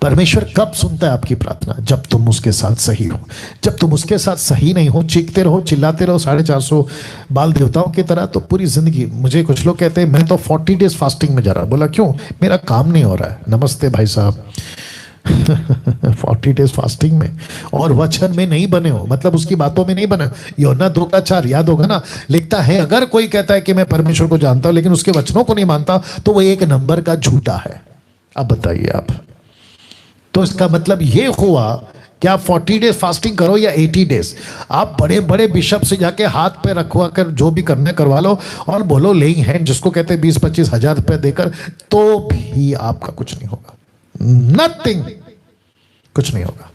परमेश्वर कब सुनता है आपकी प्रार्थना, जब तुम उसके साथ सही हो। जब तुम उसके साथ सही नहीं हो, चीखते रहो चिल्लाते रहो 450 बाल देवताओं की तरह, तो पूरी जिंदगी। मुझे कुछ लोग कहते हैं मैं तो 40 डेज फास्टिंग में जा रहा, बोला क्यों, मेरा काम नहीं हो रहा है। नमस्ते भाई साहब 40 डेज फास्टिंग में और वचन में नहीं बने हो, मतलब उसकी बातों में नहीं बने। यूहन्ना 2:4 याद होगा ना, लिखता है अगर कोई कहता है कि मैं परमेश्वर को जानता हूं लेकिन उसके वचनों को नहीं मानता तो वो एक नंबर का झूठा है। अब बताइए आप, तो इसका मतलब ये हुआ कि आप 40 डेज फास्टिंग करो या 80 डेज, आप बड़े बड़े बिशप से जाके हाथ पे रखवा कर जो भी करने करवा लो और बोलो लेइंग हैंड, जिसको कहते हैं 20-25 हजार रुपए देकर, तो भी आपका कुछ नहीं होगा। नथिंग, कुछ नहीं होगा।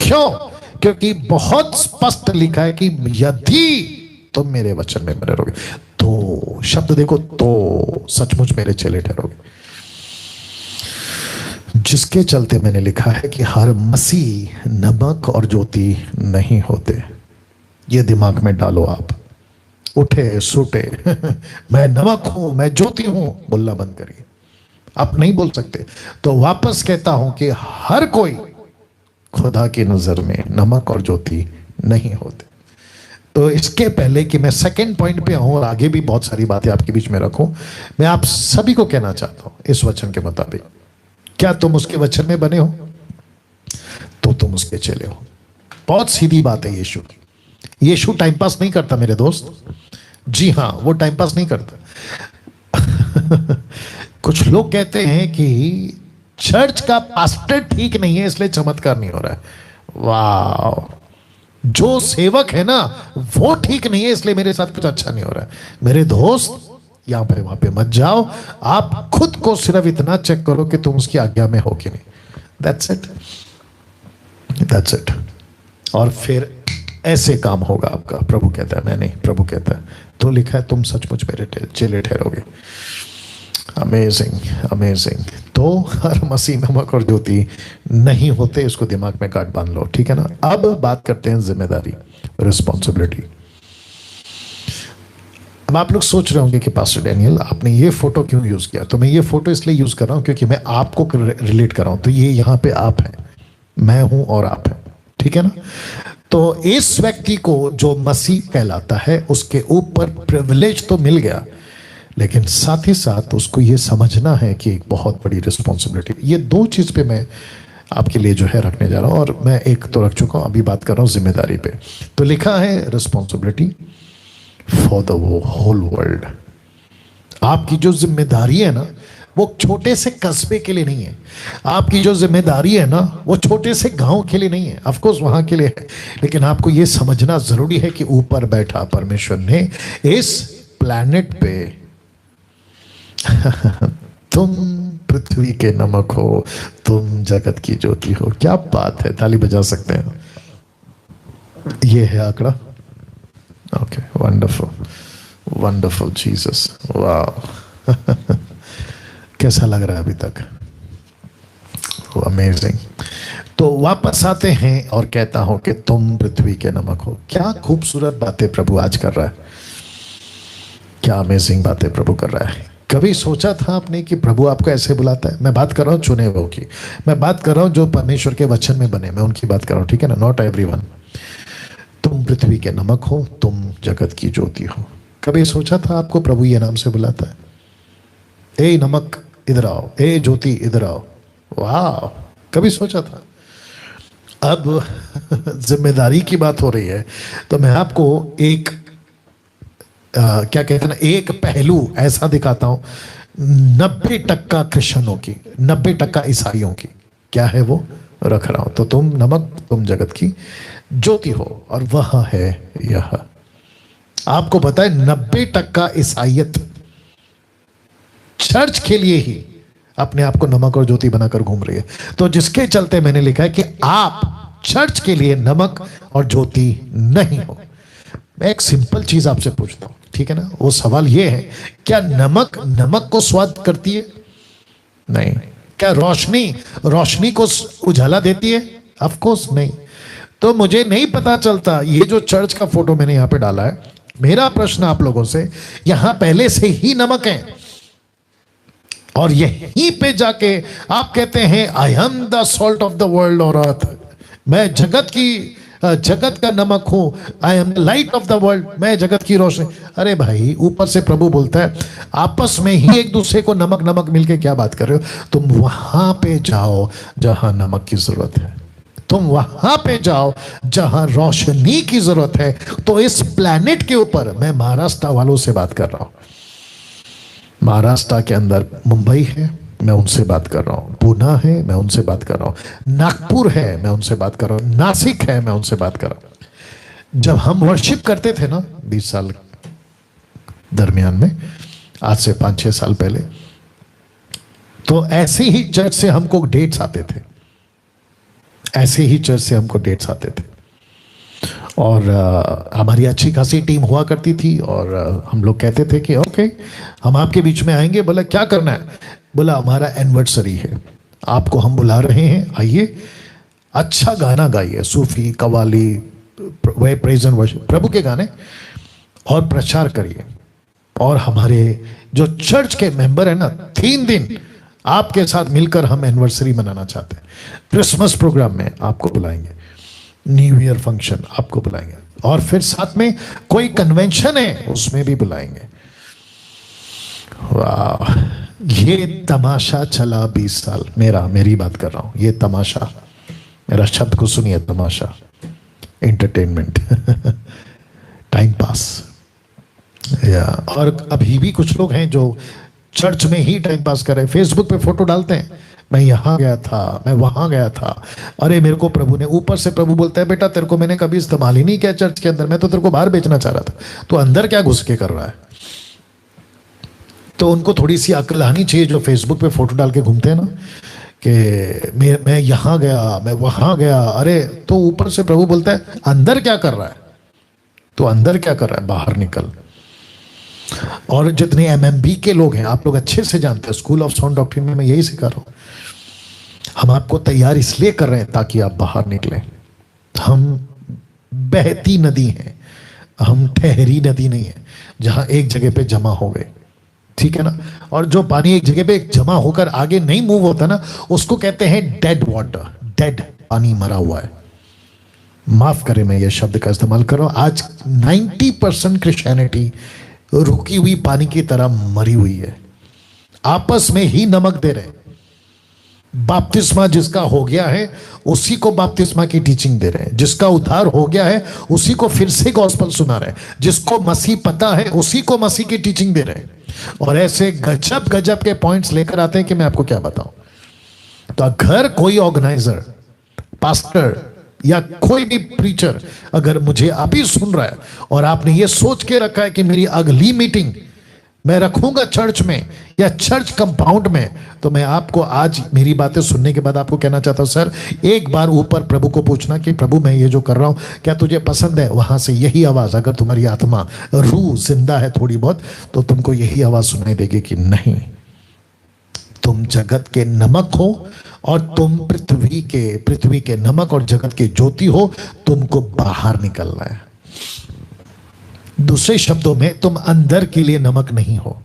क्यों? क्योंकि बहुत स्पष्ट लिखा है कि यदि तुम मेरे वचन में बने रहोगे, तो शब्द देखो, तो सचमुच मेरे चेले ठहरोगे। जिसके चलते मैंने लिखा है कि हर मसीह नमक और ज्योति नहीं होते। ये दिमाग में डालो आप, उठे सूटे मैं नमक हूं, मैं ज्योति हूं, बोलना बंद करिए। आप नहीं बोल सकते। तो वापस कहता हूं कि हर कोई खुदा की नजर में नमक और ज्योति नहीं होते। तो इसके पहले कि मैं सेकंड पॉइंट पे आऊं और आगे भी बहुत सारी बातें आपके बीच में रखूं, मैं आप सभी को कहना चाहता हूं इस वचन के मुताबिक, क्या तुम उसके वचन में बने हो तो तुम उसके चले हो। बहुत सीधी बात है यीशु की। यीशु टाइम पास नहीं करता मेरे दोस्त, जी हां वो टाइम पास नहीं करता। कुछ लोग कहते हैं कि चर्च का पास्टर ठीक नहीं है इसलिए चमत्कार नहीं हो रहा है। वाह, जो सेवक है ना वो ठीक नहीं है इसलिए मेरे साथ कुछ अच्छा नहीं हो रहा है। मेरे दोस्त यहां पे वहां पे मत जाओ, आप खुद को सिर्फ इतना चेक करो कि तुम उसकी आज्ञा में हो कि नहीं। That's it, that's it. और फिर ऐसे काम होगा आपका। प्रभु कहता है मैं नहीं, प्रभु कहता है तो लिखा है तुम सचमुच मेरे चेले ठहरोगे। Amazing, amazing. तो हर मसीह नमक और ज्योति नहीं होते, इसको दिमाग में गांठ बांध लो, ठीक है ना। अब बात करते हैं जिम्मेदारी, रिस्पॉन्सिबिलिटी। अब आप लोग सोच रहे होंगे कि पास्टर डैनियल आपने ये फोटो क्यों यूज किया, तो मैं ये फोटो इसलिए यूज कर रहा हूं क्योंकि मैं आपको रिलेट कर रहा हूं। तो ये यहां पे आप हैं, मैं हूं और आप हैं, ठीक है ना। तो इस व्यक्ति को जो मसीह कहलाता है उसके ऊपर प्रिविलेज तो मिल गया, लेकिन साथ ही साथ उसको ये समझना है कि एक बहुत बड़ी रिस्पॉन्सिबिलिटी। ये दो चीज पे मैं आपके लिए जो है रखने जा रहा हूं, और मैं एक तो रख चुका हूं, अभी बात कर रहा हूं जिम्मेदारी पे। तो लिखा है responsibility for the whole world. आपकी जो जिम्मेदारी है ना वो छोटे से कस्बे के लिए नहीं है। आपकी जो जिम्मेदारी है ना वो छोटे से गांव के लिए नहीं है, ऑफ कोर्स वहां के लिए है, लेकिन आपको ये समझना जरूरी है कि ऊपर बैठा परमेश्वर ने इस प्लैनेट पे तुम पृथ्वी के नमक हो, तुम जगत की ज्योति हो। क्या बात है, ताली बजा सकते हैं। ये है आंकड़ा। ओके, वंडरफुल, वंडरफुल जीसस, वाह। कैसा लग रहा है अभी तक, अमेजिंग। तो वापस आते हैं और कहता हूं कि तुम पृथ्वी के नमक हो। क्या खूबसूरत बातें प्रभु आज कर रहा है, क्या अमेजिंग बातें प्रभु कर रहा है। कभी सोचा था आपने कि प्रभु आपको ऐसे बुलाता है? मैं बात कर रहा हूं चुने हुए की, मैं बात कर रहा हूं जो परमेश्वर के वचन में बने, मैं उनकी बात कर रहा हूं, ठीक है ना, नॉट एवरीवन। तुम पृथ्वी के नमक हो, तुम जगत की ज्योति हो। कभी सोचा था आपको प्रभु ये नाम से बुलाता है? ए नमक इधर आओ, ए ज्योति इधर आओ। वाह, कभी सोचा था? अब जिम्मेदारी की बात हो रही है तो मैं आपको एक क्या कहते हैं ना, एक पहलू ऐसा दिखाता हूं 90% क्रिश्चियनों की, 90% ईसाइयों की। क्या है वो रख रहा हूं। तो तुम नमक, तुम जगत की ज्योति हो, और वह है यह। आपको पता है 90% ईसाइयत चर्च के लिए ही अपने आप को नमक और ज्योति बनाकर घूम रही है। तो जिसके चलते मैंने लिखा है कि आप चर्च के लिए नमक और ज्योति नहीं हो। मैं एक सिंपल चीज आपसे पूछता हूं, ठीक है ना? वो सवाल ये है, क्या नमक नमक को स्वाद करती है? नहीं। क्या रोशनी रोशनी को उजाला देती है? ऑफ कोर्स नहीं। तो मुझे नहीं पता चलता, ये जो चर्च का फोटो मैंने यहां पे डाला है, मेरा प्रश्न आप लोगों से, यहां पहले से ही नमक है और यहीं पे जाके आप कहते हैं I am the salt of the world और अर्थ, मैं जगत का नमक हूं, I am light of the world, मैं जगत की रोशनी। अरे भाई, ऊपर से प्रभु बोलता है आपस में ही एक दूसरे को नमक नमक मिलके क्या बात कर रहे हो? तुम वहां पे जाओ जहां नमक की जरूरत है, तुम वहां पे जाओ जहां रोशनी की जरूरत है। तो इस प्लैनेट के ऊपर, मैं महाराष्ट्र वालों से बात कर रहा हूं, महाराष्ट्र के अंदर मुंबई है, मैं उनसे बात कर रहा हूं, पुणे है, मैं उनसे बात कर रहा हूं, नागपुर है, मैं उनसे बात कर रहा हूं, नासिक है, मैं उनसे बात कर रहा हूं। जब हम वर्शिप करते थे ना 20 साल दरमियान में, आज से 5-6 साल पहले, तो ऐसे ही चर्च से हमको डेट्स आते थे, ऐसे ही चर्च से हमको डेट्स आते थे और हमारी अच्छी खासी टीम हुआ करती थी और हम लोग कहते थे कि ओके हम आपके बीच में आएंगे। बोला क्या करना है? बोला हमारा एनिवर्सरी है, आपको हम बुला रहे हैं, आइए अच्छा गाना गाइए, सूफी, कव्वाली, वह प्रेज एंड वर्शिप, प्रभु के गाने, और प्रचार करिए। और हमारे जो चर्च के मेंबर है ना, 3 दिन आपके साथ मिलकर हम एनिवर्सरी मनाना चाहते हैं। क्रिसमस प्रोग्राम में आपको बुलाएंगे, न्यू ईयर फंक्शन आपको बुलाएंगे, और फिर साथ में कोई कन्वेंशन है उसमें भी बुलाएंगे। वाह, ये तमाशा चला 20 साल। मेरी बात कर रहा हूं, ये तमाशा, मेरा शब्द को सुनिए, तमाशा, एंटरटेनमेंट, टाइम पास। और अभी भी कुछ लोग हैं जो चर्च में ही टाइम पास कर रहे हैं, फेसबुक पे फोटो डालते हैं, मैं यहां गया था, मैं वहां गया था। अरे मेरे को प्रभु ने, ऊपर से प्रभु बोलता है बेटा तेरे को मैंने कभी इस्तेमाल ही नहीं किया चर्च के अंदर, मैं तो तेरे को बाहर बेचना चाह रहा था, तो अंदर क्या घुस के कर रहा है? तो उनको थोड़ी सी अक्ल आनी चाहिए जो फेसबुक पे फोटो डाल के घूमते हैं ना, कि मैं यहां गया, मैं वहां गया। अरे तो ऊपर से प्रभु बोलता है अंदर क्या कर रहा है? तो अंदर क्या कर रहा है? बाहर निकल। और जितने एमएमबी के लोग हैं, आप लोग अच्छे से जानते हैं, स्कूल ऑफ साउंड डॉक्ट्रिन में मैं यही सिखा रहा हूं, हम आपको तैयार इसलिए कर रहे हैं ताकि आप बाहर निकलें। हम बहती नदी हैं, हम ठहरी नदी नहीं है जहां एक जगह पे जमा हो गए, ठीक है ना? और जो पानी एक जगह पे जमा होकर आगे नहीं मूव होता ना, उसको कहते हैं डेड वाटर, डेड पानी, मरा हुआ है। माफ करें मैं ये शब्द का इस्तेमाल कर रहा हूं। आज 90% क्रिश्चियनिटी रुकी हुई पानी की तरह मरी हुई है, आपस में ही नमक दे रहे। बपतिस्मा जिसका हो गया है उसी को बपतिस्मा की टीचिंग दे रहे हैं, जिसका उद्धार हो गया है उसी को फिर से गॉस्पेल सुना रहे हैं, जिसको मसीह पता है उसी को मसीह की टीचिंग दे रहे हैं। और ऐसे गजब गजब के पॉइंट्स लेकर आते हैं कि मैं आपको क्या बताऊं। तो अगर कोई ऑर्गेनाइजर, पास्टर या कोई भी प्रीचर अगर मुझे अभी सुन रहा है और आपने ये सोच के रखा है कि मेरी अगली मीटिंग मैं रखूंगा चर्च में या चर्च कंपाउंड में, तो मैं आपको आज मेरी बातें सुनने के बाद आपको कहना चाहता हूं, सर एक बार ऊपर प्रभु को पूछना कि प्रभु मैं ये जो कर रहा हूं क्या तुझे पसंद है? वहां से यही आवाज, अगर तुम्हारी आत्मा, रूह जिंदा है थोड़ी बहुत, तो तुमको यही आवाज सुनाई देगी कि नहीं, तुम जगत के नमक हो और तुम पृथ्वी के नमक और जगत के ज्योति हो, तुमको बाहर निकलना है। दूसरे शब्दों में, तुम अंदर के लिए नमक नहीं हो।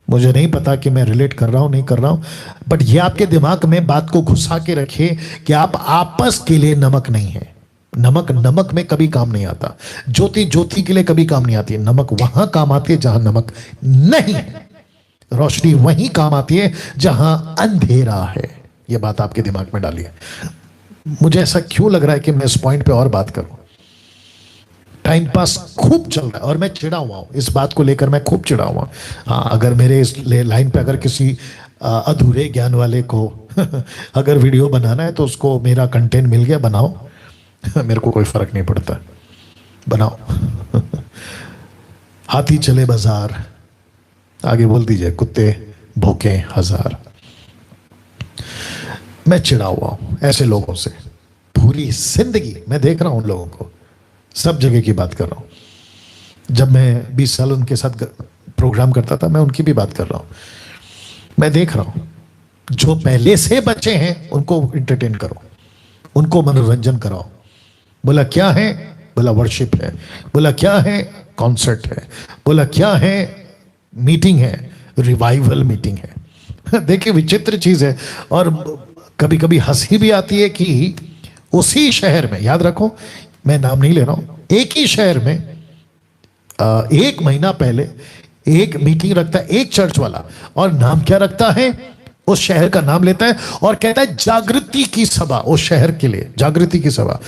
मुझे नहीं पता कि मैं रिलेट कर रहा हूं नहीं कर रहा हूं, बट ये आपके दिमाग में बात को घुसा के रखिए कि आप आपस के लिए नमक नहीं है। नमक में कभी काम नहीं आता, ज्योति के लिए कभी काम नहीं आती। नमक वहां काम आती है जहां नमक नहीं है, रोशनी वहीं काम आती है जहां अंधेरा है। यह बात आपके दिमाग में डालिए। मुझे ऐसा क्यों लग रहा है कि मैं इस पॉइंट पे और बात करूं। टाइम पास खूब चल रहा है और मैं चिढ़ा हुआ हूं, इस बात को लेकर मैं खूब चिढ़ा हुआ। हाँ, अगर मेरे इस लाइन पे अगर किसी अधूरे ज्ञान वाले को अगर वीडियो बनाना है तो उसको मेरा कंटेंट मिल गया, बनाओ मेरे को कोई फर्क नहीं पड़ता, बनाओ। हाथी चले बाजार, आगे बोल दीजिए, कुत्ते भूखे हजार। मैं चिढ़ा हुआ हूं ऐसे लोगों से पूरी जिंदगी। मैं देख रहा हूं उन लोगों को, सब जगह की बात कर रहा हूं। जब मैं 20 साल उनके साथ प्रोग्राम करता था, मैं उनकी भी बात कर रहा हूं। मैं देख रहा हूं जो पहले से बच्चे हैं उनको एंटरटेन करो, उनको मनोरंजन कराओ। बोला क्या है? बोला वर्शिप है। बोला क्या है? कॉन्सर्ट है। बोला क्या है? मीटिंग है, रिवाइवल मीटिंग है। देखिए विचित्र चीज है। और कभी कभी हंसी भी आती है कि उसी शहर में, याद रखो मैं नाम नहीं ले रहा हूं, एक ही शहर में एक महीना पहले एक मीटिंग रखता है एक चर्च वाला, और नाम क्या रखता है? उस शहर का नाम लेता है और कहता है जागृति की सभा, उस शहर के लिए जागृति की सभा।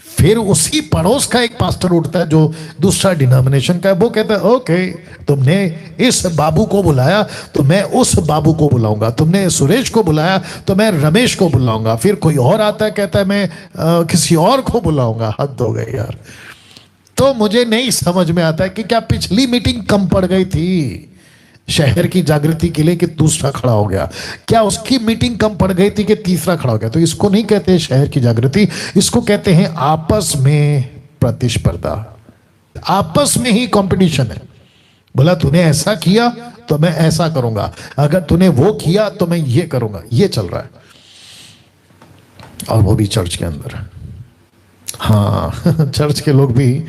फिर उसी पड़ोस का एक पास्टर उठता है जो दूसरा डिनोमिनेशन का है, वो कहता है ओके तुमने इस बाबू को बुलाया तो मैं उस बाबू को बुलाऊंगा, तुमने सुरेश को बुलाया तो मैं रमेश को बुलाऊंगा। फिर कोई और आता है कहता है मैं किसी और को बुलाऊंगा। हद हो गई यार। तो मुझे नहीं समझ में आता है कि क्या पिछली मीटिंग कम पड़ गई थी शहर की जागृति के लिए कि दूसरा खड़ा हो गया? क्या उसकी मीटिंग कम पड़ गई थी कि तीसरा खड़ा हो गया? तो इसको नहीं कहते शहर की जागृति, इसको कहते हैं आपस में प्रतिस्पर्धा, आपस में ही कंपटीशन है। बोला तूने ऐसा किया तो मैं ऐसा करूंगा, अगर तूने वो किया तो मैं ये करूंगा। ये चल रहा है, और वो भी चर्च के अंदर। हाँ चर्च के लोग भी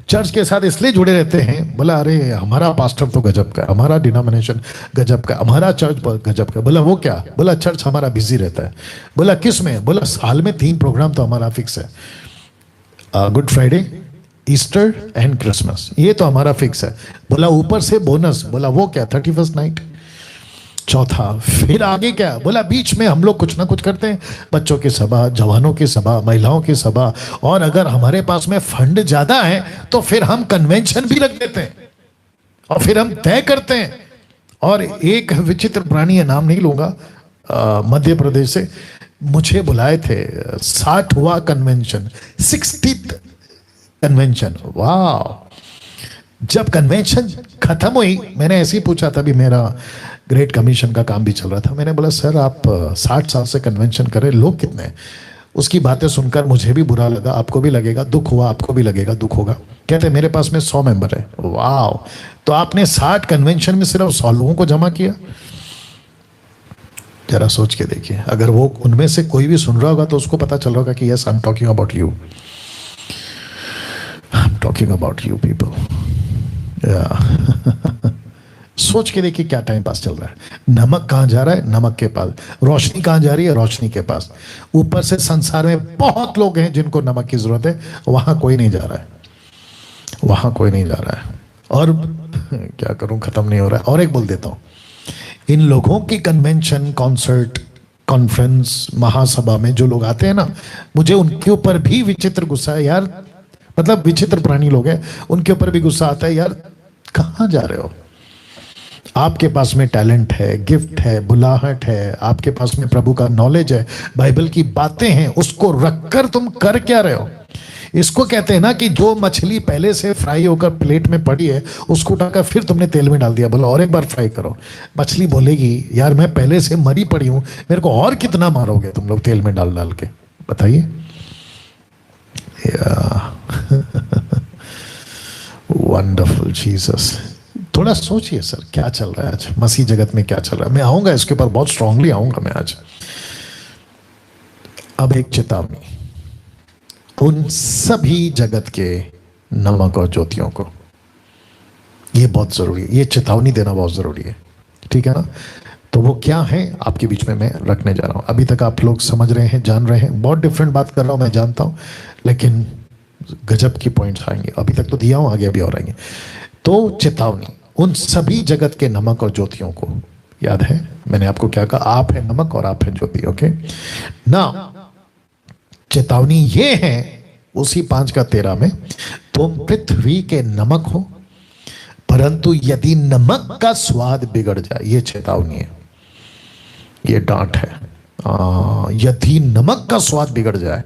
चर्च के साथ इसलिए जुड़े रहते हैं, बोला अरे हमारा पास्टर तो गजब का, हमारा डिनोमिनेशन गजब का, हमारा चर्च गजब का। बोला वो क्या? बोला चर्च हमारा बिजी रहता है। बोला किस में? बोला साल में 3 प्रोग्राम तो हमारा फिक्स है, good Friday, Easter and Christmas, ये तो हमारा फिक्स है। बोला ऊपर से बोनस। बोला वो क्या? 31st night. चौथा फिर आगे क्या? बोला बीच में हम लोग कुछ ना कुछ करते हैं, बच्चों की सभा, जवानों की सभा, महिलाओं की सभा, और अगर हमारे पास में फंड ज्यादा है तो फिर हम कन्वेंशन भी रख देते हैं और फिर हम तय करते हैं। और एक विचित्र प्राणी है, नाम नहीं लूंगा, मध्य प्रदेश से मुझे बुलाए थे, 60वां कन्वेंशन, 60th कन्वेंशन। वाह! जब कन्वेंशन खत्म हुई, मैंने ऐसे ही पूछा था, अभी मेरा ग्रेट कमीशन का काम भी चल रहा था, मैंने बोला सर आप 60 साल से कन्वेंशन कर रहे, लोग कितने हैं? उसकी बातें सुनकर मुझे भी बुरा लगा, आपको भी लगेगा, दुख हुआ, आपको भी लगेगा, दुख होगा। कहते मेरे पास में 100 मेंबर है। वाह! तो आपने 60 कन्वेंशन में सिर्फ 100 लोगों को जमा किया? जरा सोच के देखिए, अगर वो उनमें से कोई भी सुन रहा होगा तो उसको पता चल रहा होगा कि yes I am talking about you, I am talking about you people. सोच के देखिए क्या टाइम पास चल रहा है। नमक कहां जा रहा है? नमक के पास। रोशनी कहां जा रही है? रोशनी के पास। ऊपर से संसार में बहुत लोग हैं जिनको नमक की जरूरत है, वहां कोई नहीं जा रहा है, वहां कोई नहीं जा रहा है। और क्या करूं, खत्म नहीं हो रहा है। और एक बोल देता हूं, इन लोगों की कन्वेंशन, कॉन्सर्ट, कॉन्फ्रेंस, महासभा में जो लोग आते हैं ना, मुझे उनके ऊपर भी विचित्र गुस्सा है यार। मतलब विचित्र प्राणी लोग हैं, उनके ऊपर भी गुस्सा आता है यार, कहां जा रहे हो? आपके पास में टैलेंट है, गिफ्ट है, बुलाहट है, आपके पास में प्रभु का नॉलेज है, बाइबल की बातें हैं, उसको रखकर तुम कर क्या रहे हो? इसको कहते हैं ना कि जो मछली पहले से फ्राई होकर प्लेट में पड़ी है उसको उठाकर फिर तुमने तेल में डाल दिया, बोला और एक बार फ्राई करो। मछली बोलेगी यार मैं पहले से मरी पड़ी हूं, मेरे को और कितना मारोगे तुम लोग तेल में डाल डाल के, बताइए। Wonderful Jesus. थोड़ा सोचिए सर क्या चल रहा है आज मसीह जगत में, क्या चल रहा है। मैं आऊंगा इसके ऊपर, बहुत स्ट्रांगली आऊंगा मैं आज। अब एक चेतावनी उन सभी जगत के नमक और ज्योतियों को, ये बहुत जरूरी है, ये चेतावनी देना बहुत जरूरी है, ठीक है ना? तो वो क्या है आपके बीच में मैं रखने जा रहा हूं। अभी तक आप लोग समझ रहे हैं, जान रहे हैं, बहुत डिफरेंट बात कर रहा हूं मैं जानता हूं, लेकिन गजब की पॉइंट्स आएंगे। अभी तक तो दिया हूं, आगे अभी और आएंगे। तो चेतावनी उन सभी जगत के नमक और ज्योतियों को, याद है मैंने आपको क्या कहा? आप है नमक और आप है ज्योति। ओके ना, चेतावनी ये है उसी 5:13 में, तुम पृथ्वी के नमक हो, परंतु यदि नमक का स्वाद बिगड़ जाए, ये चेतावनी है, ये डांट है। यदि नमक का स्वाद बिगड़ जाए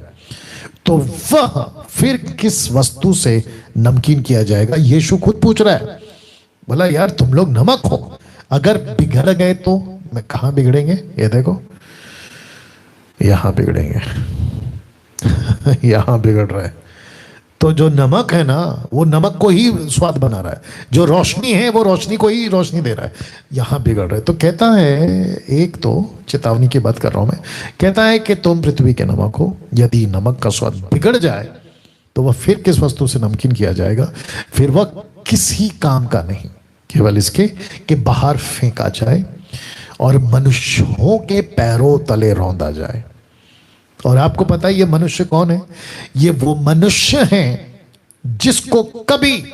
तो वह फिर किस वस्तु से नमकीन किया जाएगा? यीशु खुद पूछ रहा है। बोला यार तुम लोग नमक हो, अगर बिगड़ गए तो मैं कहां बिगड़ेंगे? ये देखो, यहां बिगड़ेंगे। यहां बिगड़ रहा है। तो जो नमक है ना, वो नमक को ही स्वाद बना रहा है, जो रोशनी है वो रोशनी को ही रोशनी दे रहा है। यहां बिगड़ रहा है। तो कहता है, एक तो चेतावनी की बात कर रहा हूं मैं, कहता है कि तुम पृथ्वी के नमक हो, यदि नमक का स्वाद बिगड़ जाए तो वह फिर किस वस्तु से नमकीन किया जाएगा, फिर वह किसी काम का नहीं, केवल इसके कि बाहर फेंका जाए और मनुष्यों के पैरों तले रौंदा जाए। और आपको पता है ये मनुष्य कौन है? ये वो मनुष्य हैं जिसको कभी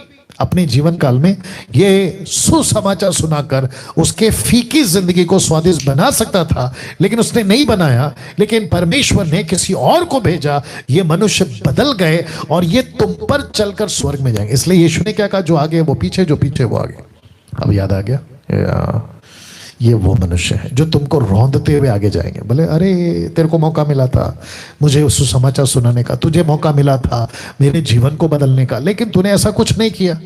अपने जीवन काल में ये सुसमाचार सुनाकर उसके फीकी जिंदगी को स्वादिष्ट बना सकता था, लेकिन उसने नहीं बनाया, लेकिन परमेश्वर ने किसी और को भेजा। ये मनुष्य बदल गए और ये तुम पर चलकर स्वर्ग में जाएंगे। इसलिए यीशु ने क्या कहा, जो आगे वो पीछे, जो पीछे वो आगे। अब याद आ गया? ये वो मनुष्य है जो तुमको रौंदते हुए आगे जाएंगे। बोले, अरे तेरे को मौका मिला था मुझे सुसमाचार सुनाने का, तुझे मौका मिला था मेरे जीवन को बदलने का, लेकिन तूने ऐसा कुछ नहीं किया।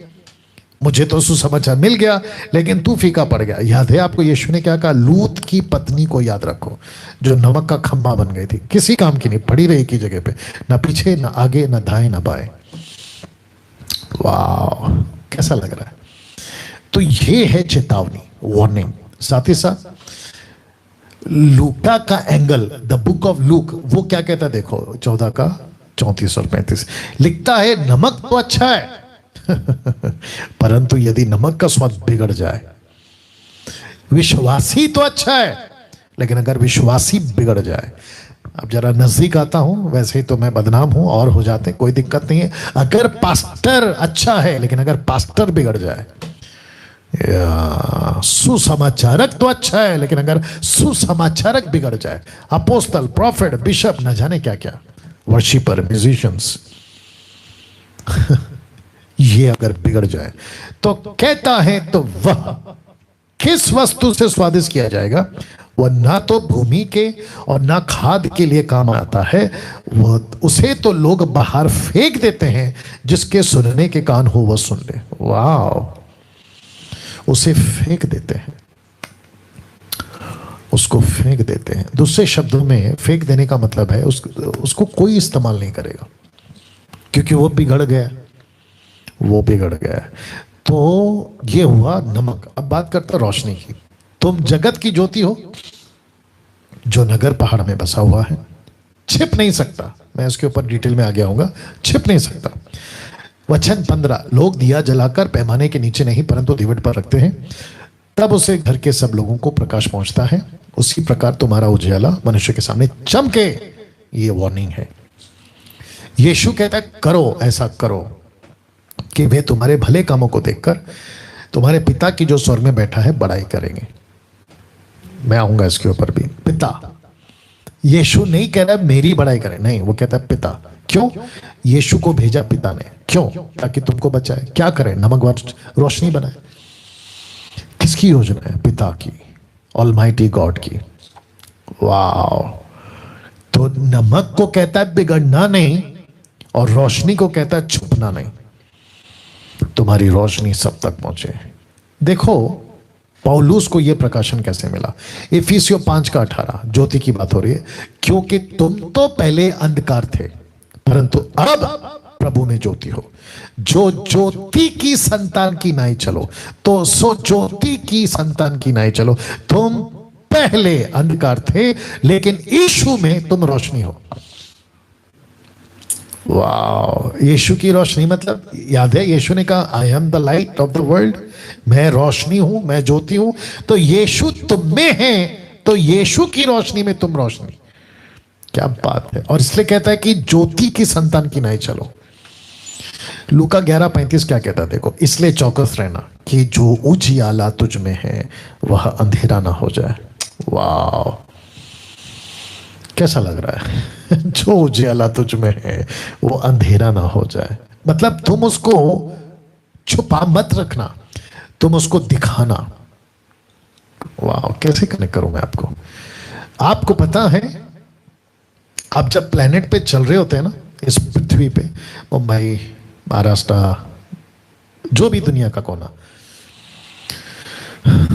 मुझे तो सुसमाचार मिल गया लेकिन तू फीका पड़ गया। याद है आपको यीशु ने क्या कहा? लूत की पत्नी को याद रखो, जो नमक का खंभा बन गई थी, किसी काम की नहीं, पड़ी रही की जगह पे, ना पीछे ना आगे ना दाएं ना बाएं। वाह, कैसा लग रहा है? तो ये है चेतावनी, वार्निंग। साथ ही साथ लूका का angle, the book of look, वो क्या कहता है देखो, 14 का 34 और 35 लिखता है, नमक तो अच्छा है परंतु यदि नमक का स्वाद बिगड़ जाए, विश्वासी तो अच्छा है लेकिन अगर विश्वासी बिगड़ जाए। अब जरा नजदीक आता हूं, वैसे ही तो मैं बदनाम हूं और हो जाते, कोई दिक्कत नहीं है। अगर पास्टर अच्छा है लेकिन अगर पास्टर बिगड़ जाए, सुसमाचारक तो अच्छा है लेकिन अगर सुसमाचारक बिगड़ जाए, अपोस्तल, प्रॉफिट, बिशप, न जाने क्या क्या, वर्शिपर, म्यूजिशियंस ये अगर बिगड़ जाए तो कहता है, तो वह किस वस्तु से स्वादिष्ट किया जाएगा? वह ना तो भूमि के और ना खाद के लिए काम आता है, वह उसे तो लोग बाहर फेंक देते हैं, जिसके सुनने के कान हो वह सुन ले। वाह, उसे फेंक देते हैं, उसको फेंक देते हैं। दूसरे शब्दों में फेंक देने का मतलब है उसको कोई इस्तेमाल नहीं करेगा, क्योंकि वो बिगड़ गया, वो बिगड़ गया। तो ये हुआ नमक। अब बात करता रोशनी की। तुम जगत की ज्योति हो, जो नगर पहाड़ में बसा हुआ है, छिप नहीं सकता। मैं इसके ऊपर डिटेल में आगे आऊंगा, छिप नहीं सकता। वचन 15, लोग दिया जलाकर पैमाने के नीचे नहीं परंतु दीवट पर रखते हैं, तब उसे घर के सब लोगों को प्रकाश पहुंचता है। उसी प्रकार तुम्हारा उजियाला मनुष्य के सामने चमके। ये वार्निंग है। यीशु कहता है, करो, ऐसा करो कि वे तुम्हारे भले कामों को देखकर तुम्हारे पिता की जो स्वर्ग में बैठा है बड़ाई करेंगे। मैं आऊंगा इसके ऊपर भी। पिता, यीशु नहीं कह रहा मेरी बड़ाई करें, नहीं, वो कहता है पिता। क्यों? यीशु को भेजा पिता ने, क्यों? ताकि तुमको बचाए। क्या करे? नमक रोशनी बनाए। किसकी योजना है? पिता की, ऑलमाइटी गॉड की। वाह। तो नमक को कहता है बिगड़ना नहीं, और रोशनी को कहता है छुपना नहीं। तुम्हारी रोशनी सब तक पहुंचे। देखो पौलुस को यह प्रकाशन कैसे मिला। इफिसियों 5 का 18, ज्योति की बात हो रही है। क्योंकि तुम तो पहले अंधकार थे परंतु अब प्रभु में ज्योति हो। जो ज्योति की संतान की नाई चलो, तो सो ज्योति की संतान की नाई चलो। तुम पहले अंधकार थे लेकिन यीशु में तुम रोशनी हो। वाह, यीशु की रोशनी मतलब, याद है यीशु ने कहा, I am the light of the world, मैं रोशनी हूं, मैं ज्योति हूं। तो यीशु तुम में है, तो यीशु की रोशनी में तुम रोशनी। क्या बात है। और इसलिए कहता है कि ज्योति की संतान की नाई चलो। लूका 11:35 क्या कहता है देखो, इसलिए चौकस रहना कि जो उजियाला तुझ में है वह अंधेरा ना हो जाए। वाह, कैसा लग रहा है जो उजियाला तुझ में है वो अंधेरा ना हो जाए। मतलब तुम उसको छुपा मत रखना, तुम उसको दिखाना। वाह, कैसे कनेक्ट करूं मैं आपको। आपको पता है, आप जब प्लेनेट पे चल रहे होते हैं ना, इस पृथ्वी पे, मुंबई, महाराष्ट्र, जो भी दुनिया का कोना,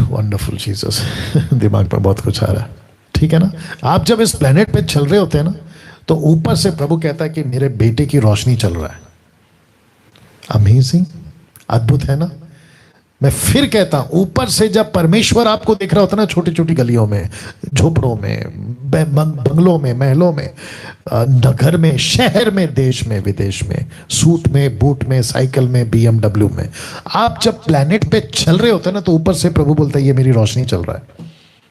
वंडरफुल जीसस दिमाग में बहुत कुछ आ रहा है, ठीक है ना। आप जब इस प्लेनेट पे चल रहे होते हैं ना, तो ऊपर से प्रभु कहता है कि मेरे बेटे की रोशनी चल रहा है। अमेजिंग, अद्भुत है ना। मैं फिर कहता हूं, ऊपर से जब परमेश्वर आपको देख रहा होता है ना, छोटी छोटी गलियों में, झोपड़ों में, बंगलों में, महलों में, नगर में, शहर में, देश में, विदेश में, सूट में, बूट में, साइकिल में, BMW में, आप जब प्लेनेट पे चल रहे होते हैं ना, तो ऊपर से प्रभु बोलता है ये मेरी रोशनी चल रहा है,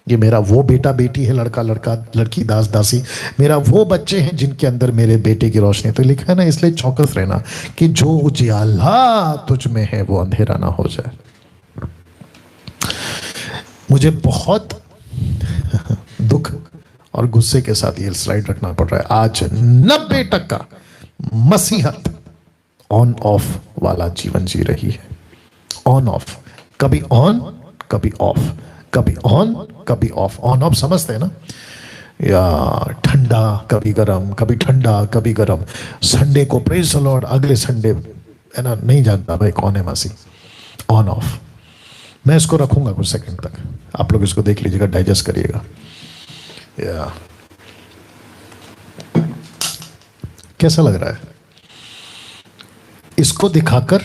ये मेरा वो बेटा बेटी है, लड़का लड़का, लड़की दास दासी, मेरा वो बच्चे हैं जिनके अंदर मेरे बेटे की रोशनी। तो लिखा है ना, इसलिए चौकस रहना कि जो उजियाला तुझ में है वो अंधेरा ना हो जाए। मुझे बहुत दुख और गुस्से के साथ ये स्लाइड रखना पड़ रहा है। आज 90% मसीहत ऑन ऑफ वाला जीवन जी रही है। ऑन ऑफ, कभी ऑन कभी ऑफ, कभी ऑन कभी ऑफ। ऑन ऑफ समझते हैं ना, या ठंडा कभी गर्म, कभी ठंडा कभी गर्म। संडे को प्रेज द लॉर्ड, अगले संडे है ना नहीं जानता भाई कौन है मसीह। On off. मैं इसको रखूंगा कुछ सेकंड तक, आप लोग इसको देख लीजिएगा, डाइजेस्ट करिएगा। या कैसा लग रहा है इसको दिखाकर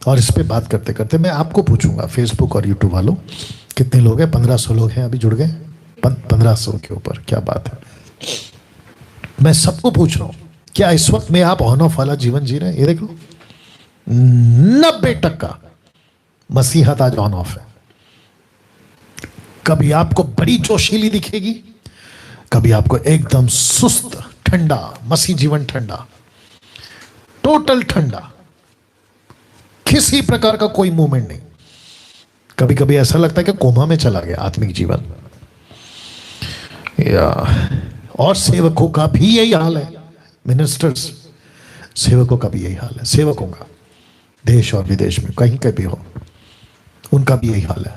और इस पे बात करते करते? मैं आपको पूछूंगा, फेसबुक और यूट्यूब वालों, कितने लोग हैं? 1500 लोग हैं अभी जुड़ गए, 1500 के ऊपर, क्या बात है। मैं सबको पूछ रहा हूं, क्या इस वक्त में आप ऑन ऑफ वाला जीवन जी रहे हैं? ये देख लो, 90% मसीहत आज ऑन ऑफ है। कभी आपको बड़ी जोशीली दिखेगी, कभी आपको एकदम सुस्त ठंडा, मसीह जीवन ठंडा, टोटल ठंडा, किसी प्रकार का कोई मूवमेंट नहीं। कभी कभी ऐसा लगता है कि कोमा में चला गया आत्मिक जीवन। या और सेवकों का भी यही हाल है, मिनिस्टर्स, सेवकों का भी यही हाल है, सेवकों का देश और विदेश में कहीं के भी हो, उनका भी यही हाल है।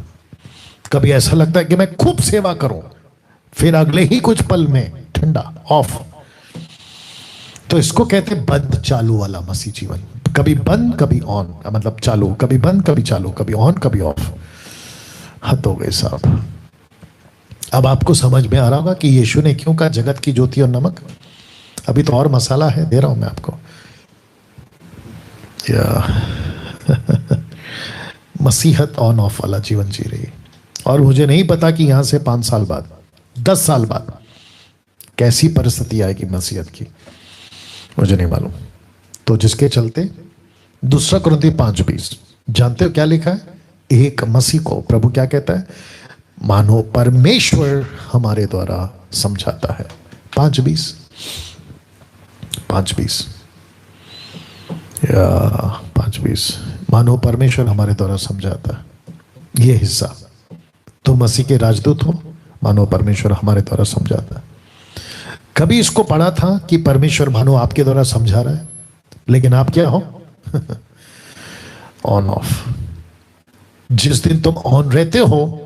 कभी ऐसा लगता है कि मैं खूब सेवा करूं, फिर अगले ही कुछ पल में ठंडा, ऑफ। तो इसको कहते हैं बंद चालू वाला मसीह जीवन। कभी बंद कभी ऑन, मतलब चालू, कभी बंद कभी चालू, कभी ऑन कभी ऑफ। हद हो गए साहब। अब आपको समझ में आ रहा होगा कि यीशु ने क्यों कहा जगत की ज्योति और नमक। अभी तो और मसाला है, दे रहा हूं मैं आपको। या मसीहत ऑन ऑफ वाला जीवन जी रही। और मुझे नहीं पता कि यहां से 5 साल बाद, 10 साल बाद कैसी परिस्थिति आएगी मसीहत की, मुझे नहीं मालूम। तो जिसके चलते 2 कुरिन्थी 5:20, जानते हो क्या लिखा है? एक मसीह को प्रभु क्या कहता है? मानो परमेश्वर हमारे द्वारा समझाता है। 5:20, 5:20 या 5:20, मानो परमेश्वर हमारे द्वारा समझाता है। ये हिस्सा, तो मसीह के राजदूत हो, मानो परमेश्वर हमारे द्वारा समझाता है। कभी इसको पढ़ा था कि परमेश्वर मानो आपके द्वारा समझा रहा है, लेकिन आप क्या हो? On off. जिस दिन तुम ऑन रहते हो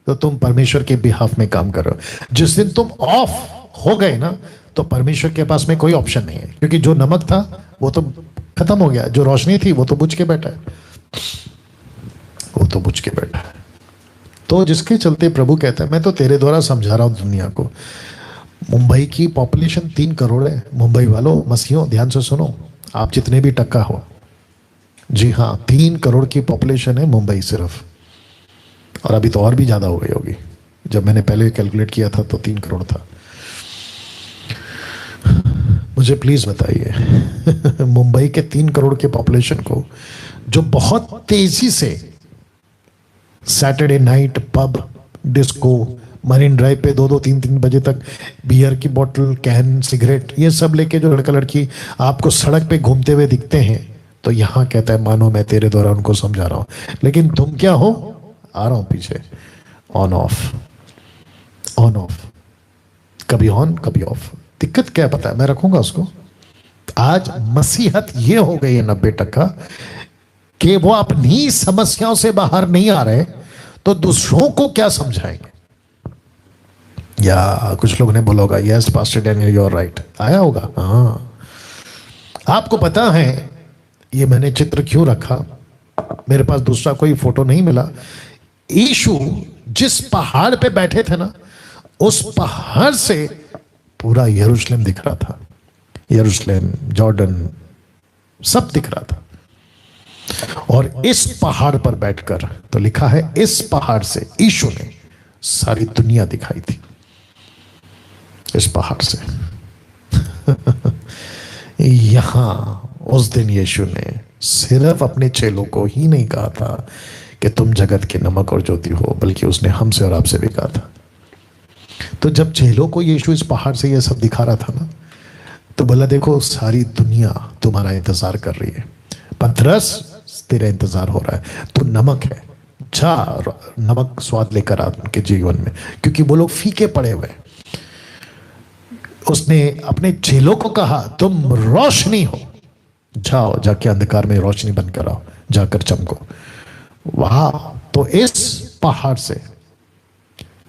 तो तुम परमेश्वर के बिहाफ में काम कर रहे हो। जिस दिन तुम ऑफ हो गए ना, तो परमेश्वर के पास में कोई ऑप्शन नहीं है, क्योंकि जो नमक था वो तो खत्म हो गया, जो रोशनी थी वो तो बुझ के बैठा है, वो तो बुझ के बैठा है। तो जिसके चलते प्रभु कहता है मैं तो तेरे द्वारा समझा रहा हूं दुनिया को। मुंबई की पॉपुलेशन 3 करोड़ है। मुंबई वालों, मसीहों, ध्यान से सुनो, आप जितने भी टक्का हो, जी हाँ, 3 करोड़ की पॉपुलेशन है मुंबई सिर्फ, और अभी तो और भी ज्यादा हो गई होगी। जब मैंने पहले कैलकुलेट किया था तो 3 करोड़ था। मुझे प्लीज बताइए मुंबई के 3 करोड़ के पॉपुलेशन को, जो बहुत तेजी से Saturday night pub, disco, marine drive पे 2-2, 3-3 बजे तक बियर की बोतल, कैन, सिगरेट, ये सब लेके जो लड़का लड़की आपको सड़क पे घूमते हुए दिखते हैं, तो यहां कहता है मानो मैं तेरे द्वारा उनको समझा रहा हूं। लेकिन तुम क्या हो? आ रहा हूं पीछे। ऑन ऑफ, ऑन ऑफ, कभी ऑन कभी ऑफ। दिक्कत क्या पता है, मैं रखूंगा उसको। आज मसीहत ये हो गई है 90% कि वो अपनी समस्याओं से बाहर नहीं आ रहे, तो दूसरों को क्या समझाएंगे? या कुछ लोगों ने बोला होगा yes pastor Daniel you are right, आया होगा। हाँ, आपको पता है ये मैंने चित्र क्यों रखा? मेरे पास दूसरा कोई फोटो नहीं मिला। यीशु जिस पहाड़ पे बैठे थे ना, उस पहाड़ से पूरा यरूशलेम दिख रहा था, यरूशलेम, जॉर्डन, सब दिख रहा था। और इस पहाड़ पर बैठकर, तो लिखा है इस पहाड़ से यीशु ने सारी दुनिया दिखाई थी, इस पहाड़ से। यहां उस दिन यीशु ने सिर्फ अपने चेलों को ही नहीं कहा था कि तुम जगत के नमक और ज्योति हो, बल्कि उसने हमसे और आपसे भी कहा था। तो जब चेलों को यीशु इस पहाड़ से ये सब दिखा रहा था ना, तो बोला देखो सारी दुनिया तुम्हारा इंतजार कर रही है, पतरस तेरा इंतजार हो रहा है, तो नमक है, जा नमक स्वाद लेकर आ उनके जीवन में, क्योंकि वो लोग फीके पड़े हुए। उसने अपने चेलों को कहा तुम रोशनी हो, जाओ जाके अंधकार में रोशनी बनकर आओ, जाकर चमको। वाह! तो इस पहाड़ से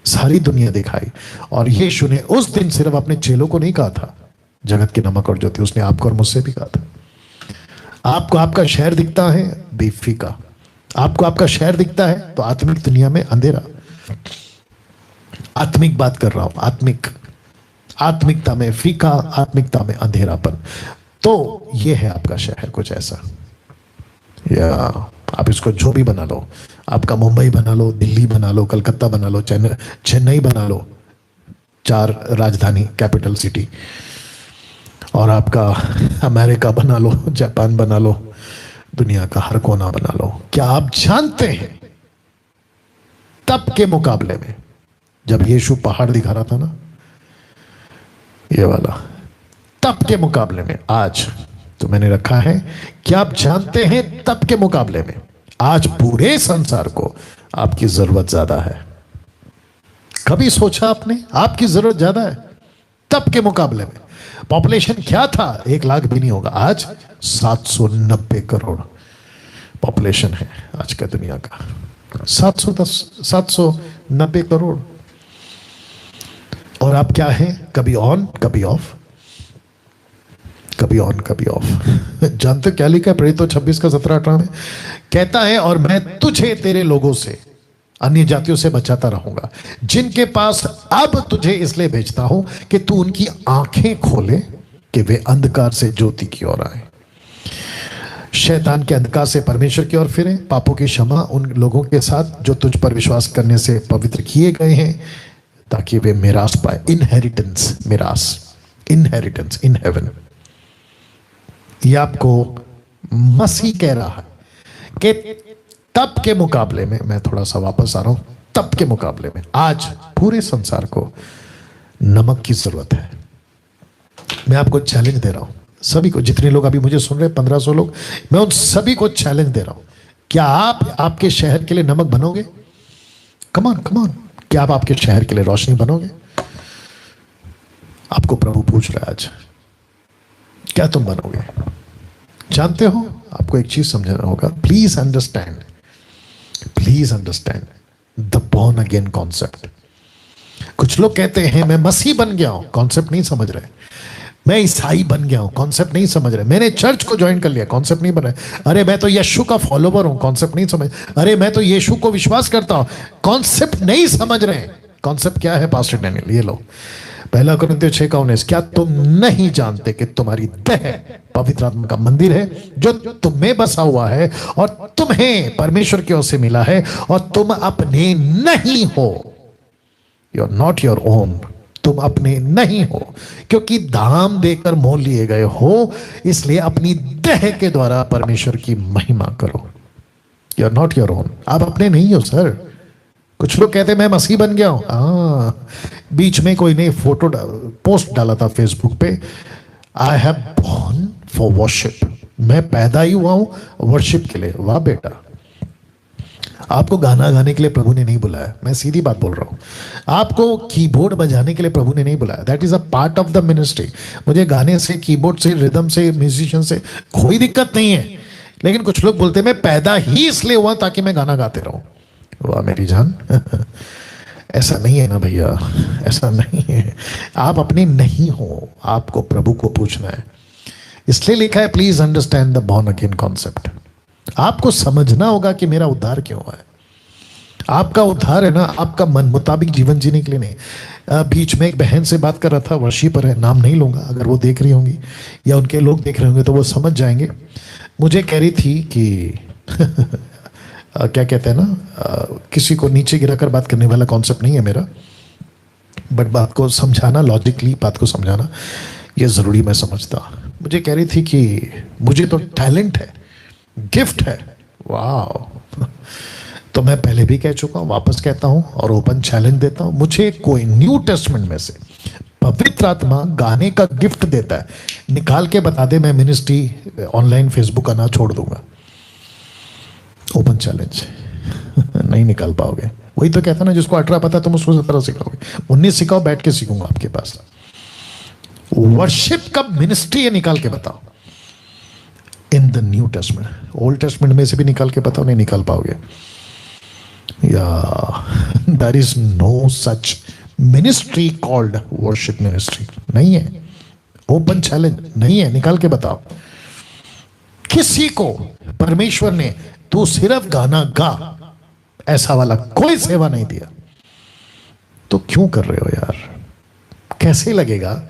सारी दुनिया दिखाई। और यीशु ने उस दिन सिर्फ अपने चेलों को नहीं कहा था जगत के नमक और ज्योति, उसने आपको और मुझसे भी कहा था। आपको आपका शहर दिखता है बेफिका, आपको आपका शहर दिखता है तो आत्मिक दुनिया में अंधेरा। आत्मिक बात कर रहा हूं, आत्मिकता में फीका, आत्मिकता में अंधेरापन। तो यह है आपका शहर कुछ ऐसा, या आप इसको जो भी बना लो, आपका मुंबई बना लो, दिल्ली बना लो, कलकत्ता बना लो, चेन्नई बना लो, 4 राजधानी कैपिटल सिटी, और आपका अमेरिका बना लो, जापान बना लो, दुनिया का हर कोना बना लो। क्या आप जानते हैं तब के मुकाबले में, जब यीशु पहाड़ दिखा रहा था ना, ये वाला, तब के मुकाबले में आज तो मैंने रखा है, क्या आप जानते हैं तब के मुकाबले में आज पूरे संसार को आपकी जरूरत ज्यादा है। कभी सोचा आपने आपकी जरूरत ज्यादा है तब के मुकाबले में? पॉपुलेशन क्या था, 1 लाख भी नहीं होगा, आज 790 करोड़ पॉपुलेशन है आज का दुनिया का, 790 करोड़। और आप क्या है, कभी ऑन कभी ऑफ, कभी ऑन कभी ऑफ। जानते हो क्या लिखा है प्रेरितों 26 का 17-18 में? कहता है और मैं तुझे तेरे लोगों से, अन्य जातियों से बचाता रहूंगा, जिनके पास अब तुझे इसलिए भेजता हूं कि तू उनकी आंखें खोले कि वे अंधकार से ज्योति की ओर आए, शैतान के अंधकार से परमेश्वर की ओर फिरे, पापों की क्षमा उन लोगों के साथ जो तुझ पर विश्वास करने से पवित्र किए गए हैं, ताकि वे मिरास पाए, इनहेरिटेंस, मिरास, इनहेरिटेंस इन हेवन। ये आपको मसीह कह रहा है कि तब के मुकाबले में, मैं थोड़ा सा वापस आ रहा हूं, तब के मुकाबले में आज पूरे संसार को नमक की जरूरत है। मैं आपको चैलेंज दे रहा हूं, सभी को, जितने लोग अभी मुझे सुन रहे हैं 1500 लोग, मैं उन सभी को चैलेंज दे रहा हूं, क्या आप आपके शहर के लिए नमक बनोगे? कमान कमान, क्या आप आपके शहर के लिए रोशनी बनोगे? आपको प्रभु पूछ रहा है आज, क्या तुम बनोगे? जानते हो, आपको एक चीज समझना होगा, please understand the born again concept. कुछ लोग कहते हैं मैं मसीह बन गया हूं, कॉन्सेप्ट नहीं समझ रहे। मैं ईसाई बन गया हूं, कॉन्सेप्ट नहीं समझ रहे। मैंने चर्च को ज्वाइन कर लिया, कॉन्सेप्ट नहीं बन रहा। अरे मैं तो यीशु का फॉलोवर हूं, कॉन्सेप्ट नहीं समझ। अरे मैं तो यीशु को विश्वास करता हूं, कॉन्सेप्ट नहीं समझ रहे। कॉन्सेप्ट क्या है पास्टर डैनियल? ये लो, 1 कोरिन्थियों 6:19, क्या तुम नहीं जानते कि तुम्हारी देह पवित्र आत्मा का मंदिर है जो तुम में बसा हुआ है और तुम्हें परमेश्वर की ओर से मिला है और तुम अपने नहीं हो? You are not your own, तुम अपने नहीं हो, क्योंकि दाम देकर मोल लिए गए हो, इसलिए अपनी देह के द्वारा परमेश्वर की महिमा करो। You are not your own, आप अपने नहीं हो सर। कुछ लोग कहते हैं मैं मसीह बन गया हूं। बीच में कोई ने फोटो पोस्ट डाला था फेसबुक पे, I have born for worship, मैं पैदा ही हुआ हूं वर्शिप के लिए। वाह बेटा, आपको गाना गाने के लिए प्रभु ने नहीं बुलाया, मैं सीधी बात बोल रहा हूं। आपको कीबोर्ड बजाने के लिए प्रभु ने नहीं बुलाया, that is a part of the ministry. मुझे गाने से, कीबोर्ड से, रिदम से, म्यूजिशियन से कोई दिक्कत नहीं है, लेकिन कुछ लोग बोलते हैं मैं पैदा ही इसलिए हुआ ताकि मैं गाना गाते रहूं। वाह मेरी जान, ऐसा नहीं है ना भैया, ऐसा नहीं है। आप अपने नहीं हो, आपको प्रभु को पूछना है। इसलिए लिखा है please understand the born again concept. आपको समझना होगा कि मेरा उद्धार क्यों है। आपका उद्धार है ना आपका मन मुताबिक जीवन जीने के लिए नहीं। बीच में एक बहन से बात कर रहा था, वर्षिपर है, नाम नहीं लूंगा, अगर वो देख रही होंगी या उनके लोग देख रहे होंगे तो वो समझ जाएंगे। मुझे कह रही थी कि क्या कहते हैं ना, किसी को नीचे गिराकर बात करने वाला कॉन्सेप्ट नहीं है मेरा, बट बात को समझाना, लॉजिकली बात को समझाना ये ज़रूरी मैं समझता। मुझे कह रही थी कि मुझे तो टैलेंट है, गिफ्ट है। वाह! तो मैं पहले भी कह चुका हूं, वापस कहता हूं और ओपन चैलेंज देता हूं, मुझे कोई न्यू टेस्टमेंट में से पवित्र आत्मा गाने का गिफ्ट देता है, निकाल के बता दे, मैं मिनिस्ट्री ऑनलाइन फेसबुक आना छोड़ दूंगा। Open challenge. नहीं निकाल पाओगे। वही तो कहता ना, जिसको 18 पता तुम उसको 17 सिखाओगे, 19 सिखाओ, बैठ के सीखूंगा आपके पास। वर्शिप का मिनिस्ट्री है, निकाल के बताओ in the new testament. Old testament में से भी निकाल के बताओ, नहीं निकाल पाओगे। या there is no such ministry called worship ministry, नहीं है। ओपन चैलेंज नहीं है, निकाल के बताओ। किसी को परमेश्वर ने तू सिर्फ गाना गा ऐसा वाला कोई सेवा नहीं दिया, तो क्यों कर रहे हो यार? कैसे लगेगा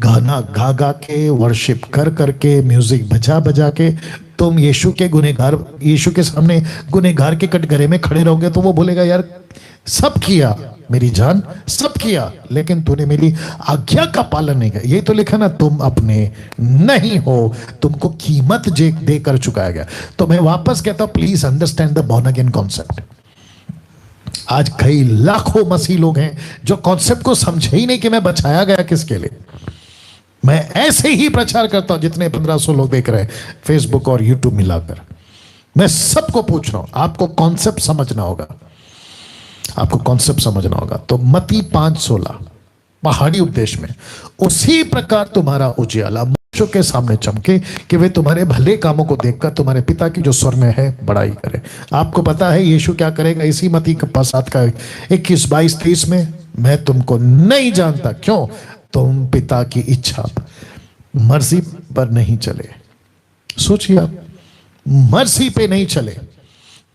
गाना गा गा के, वर्शिप कर करके, म्यूजिक बजा बजा के तुम यीशु के गुनहगार, यीशु के सामने गुनहगार के कटघरे में खड़े रहोगे तो वो बोलेगा यार सब किया मेरी जान, सब किया, लेकिन तूने मेरी आज्ञा का पालन नहीं किया। ये तो लिखा ना, तुम अपने नहीं हो, तुमको कीमत देकर चुकाया गया। तो मैं वापस कहता हूं, please understand the born again concept. आज कई लाखों मसीह लोग हैं जो कॉन्सेप्ट को समझे ही नहीं कि मैं बचाया गया किसके लिए। मैं ऐसे ही प्रचार करता हूं जितने 1500 लोग देख रहे हैं फेसबुक और यूट्यूब मिलाकर। मैं सबको पूछ रहा हूं, आपको कॉन्सेप्ट समझना होगा, आपको कॉन्सेप्ट समझना होगा। तो मत्ती 5:16 पहाड़ी उपदेश में, उसी प्रकार तुम्हारा उजियाला मनुष्यों के सामने चमके कि वे तुम्हारे भले कामों को देखकर तुम्हारे पिता की जो स्वर में है बड़ाई करे। आपको पता है यीशु क्या करेगा? इसी मत्ती 7 का 21, 22, 30 में, मैं तुमको नहीं जानता, क्यों? तुम पिता की इच्छा मर्जी पर नहीं चले। सोचिए आप, मर्जी पे नहीं चले।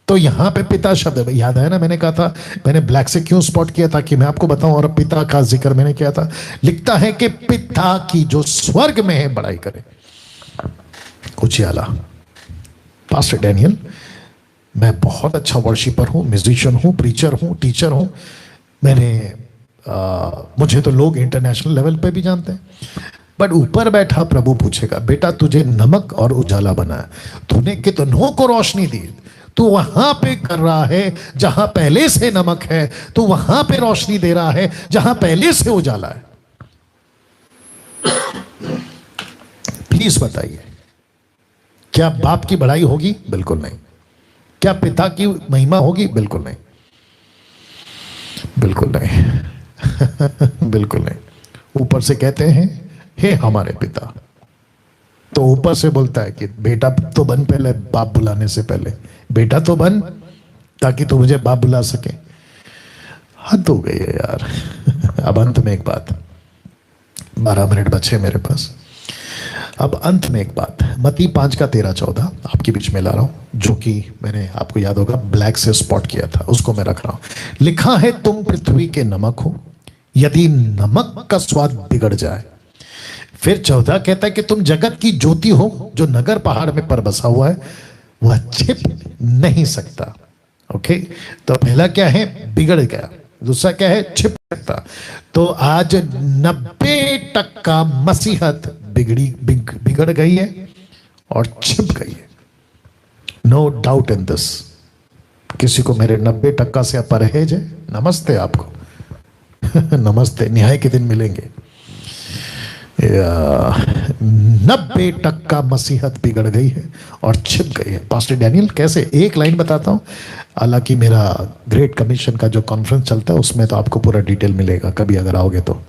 तो यहां पे पिता शब्द याद है ना, मैंने कहा था, मैंने ब्लैक से क्यों स्पॉट किया था कि मैं आपको बताऊं, और पिता का जिक्र मैंने किया था। लिखता है कि पिता की जो स्वर्ग में है बड़ाई करे। उजियाला। पास्टर डैनियल, मैं बहुत अच्छा वर्शिपर हूं, म्यूजिशियन हूं, प्रीचर हूं, टीचर हूं। मुझे तो लोग इंटरनेशनल लेवल पे भी जानते हैं। बट ऊपर बैठा प्रभु पूछेगा, बेटा तुझे नमक और उजाला बनाया, तूने कितनों को रोशनी दी, तू वहां पे कर रहा है जहां पहले से नमक है, तू वहां पे रोशनी दे रहा है जहां पहले से उजाला है। प्लीज बताइए, क्या बाप की बड़ाई होगी? बिल्कुल नहीं। क्या पिता की महिमा होगी? बिल्कुल नहीं, बिल्कुल नहीं। बिल्कुल नहीं। ऊपर से कहते हैं हे हमारे पिता, तो ऊपर से बोलता है कि बेटा तो बन, पहले बाप बुलाने से पहले बेटा तो बन ताकि तू मुझे बाप बुला सके। हद हो गई है यार। अब अंत में एक बात, 12 मिनट बचे मेरे पास। अब अंत में एक बात, मत्ती 5 का 13-14 आपके बीच में ला रहा हूं, जो कि मैंने आपको याद होगा ब्लैक से स्पॉट किया था, उसको मैं रख रहा हूं। लिखा है तुम पृथ्वी के नमक हो, यदि नमक का स्वाद बिगड़ जाए। फिर 14 कहता है कि तुम जगत की ज्योति हो, जो नगर पहाड़ में पर बसा हुआ है वह छिप नहीं सकता। ओके, तो पहला क्या है? बिगड़ गया। दूसरा क्या है? छिप सकता। तो आज 90% मसीहत बिगड़ गई है और छिप गई है। No doubt in this. किसी को मेरे 90% से परहेज है, नमस्ते आपको। नमस्ते, न्याय के दिन मिलेंगे। 90% मसीहत बिगड़ गई है और छिप गई है। पास्टर डैनियल कैसे? एक लाइन बताता हूं, हालांकि मेरा ग्रेट कमीशन का जो कॉन्फ्रेंस चलता है उसमें तो आपको पूरा डिटेल मिलेगा कभी अगर आओगे तो।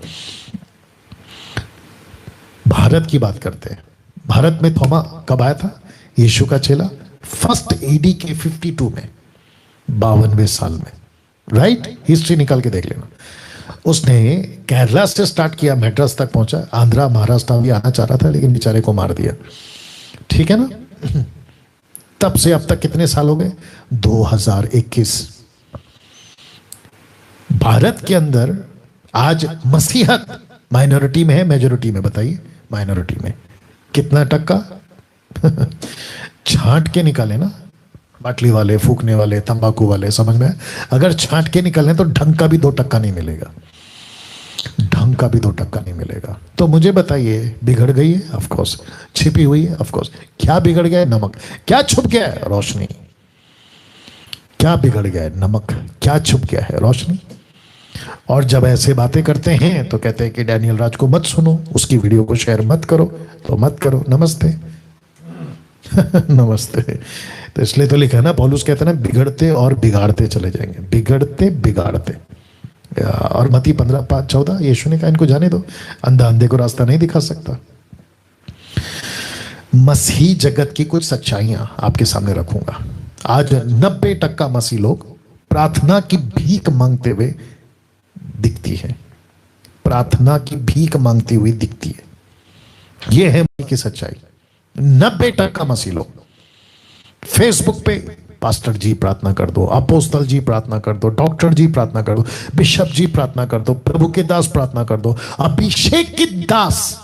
भारत की बात करते हैं। भारत में थोमा कब आया था? यीशु का चेला फर्स्ट AD के 52 में, 52वें साल में। राइट, हिस्ट्री निकाल के देख लेना। उसने केरला से स्टार्ट किया, मैड्रास तक पहुंचा, आंध्रा महाराष्ट्र भी आना चाह रहा था लेकिन बेचारे को मार दिया। ठीक है ना? तब से अब तक कितने साल हो गए? 2021। भारत के अंदर आज मसीहत माइनॉरिटी में है, मेजोरिटी में? बताइए, माइनॉरिटी में कितना टक्का? छांट के निकाले ना, बाटली वाले, फूकने वाले, तंबाकू वाले, समझ में? अगर छांट के निकले तो ढंग का भी 2% नहीं मिलेगा, ढंग का भी 2% नहीं मिलेगा। तो मुझे बताइए, बिगड़ गई है? Of course. छिपी हुई है? Of course. क्या बिगड़ गया है? नमक। क्या छुप गया है? रोशनी। क्या बिगड़ गया है? नमक। क्या छुप गया है? रोशनी। और जब ऐसे बातें करते हैं तो कहते हैं कि डैनियल राज को मत सुनो, उसकी वीडियो को शेयर मत करो, तो मत करो। नमस्ते। नमस्ते। तो इसलिए तो लिखा है ना, पौलुस कहते हैं ना, बिगड़ते और बिगाड़ते चले जाएंगे, बिगड़ते बिगाड़ते। और मती 15:14 यीशु ने कहा, इनको जाने दो, अंधा अंधे को रास्ता नहीं दिखा सकता। मसीही जगत की कुछ सच्चाइयां आपके सामने रखूंगा। आज 90% मसीह लोग प्रार्थना की भीख मांगते हुए दिखती है, प्रार्थना की भीख मांगती हुई दिखती है। यह है मसीह की सच्चाई। 90% मसीह लोग फेसबुक पे, पास्टर जी प्रार्थना कर दो, अपोस्तल जी प्रार्थना कर दो, डॉक्टर जी प्रार्थना कर दो, बिशप जी प्रार्थना कर दो, प्रभु के दास प्रार्थना कर दो, अभिषेक की दास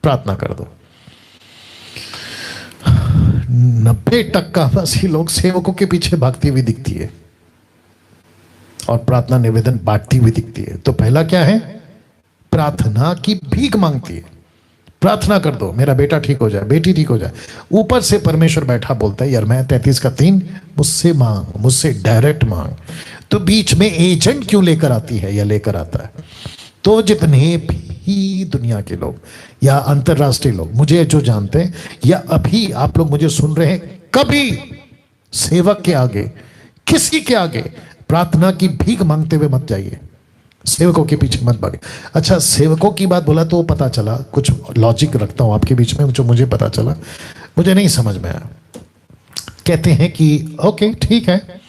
प्रार्थना कर दो। 90% मसीह लोग सेवकों के पीछे भागती हुई दिखती है और प्रार्थना निवेदन बांटती हुई दिखती है। तो पहला क्या है? प्रार्थना की भीख मांगती है। प्रार्थना कर दो, मेरा बेटा ठीक हो जाए, बेटी ठीक हो जाए। ऊपर से परमेश्वर बैठा बोलता है, यार मैं 33:3 मुझसे मांग, मुझसे डायरेक्ट मांग। तो बीच में एजेंट क्यों लेकर आती है या लेकर आता है? तो जितने भी दुनिया के लोग या अंतरराष्ट्रीय लोग मुझे जो जानते हैं, या अभी आप लोग मुझे सुन रहे हैं, कभी सेवक के आगे, किसी के आगे प्रार्थना की भीख मांगते हुए मत जाइए, सेवकों के पीछे मत भागे। अच्छा, सेवकों की बात बोला तो पता चला, कुछ लॉजिक रखता हूं आपके बीच में, जो मुझे पता चला, मुझे नहीं समझ में आया। कहते हैं कि ओके ठीक है,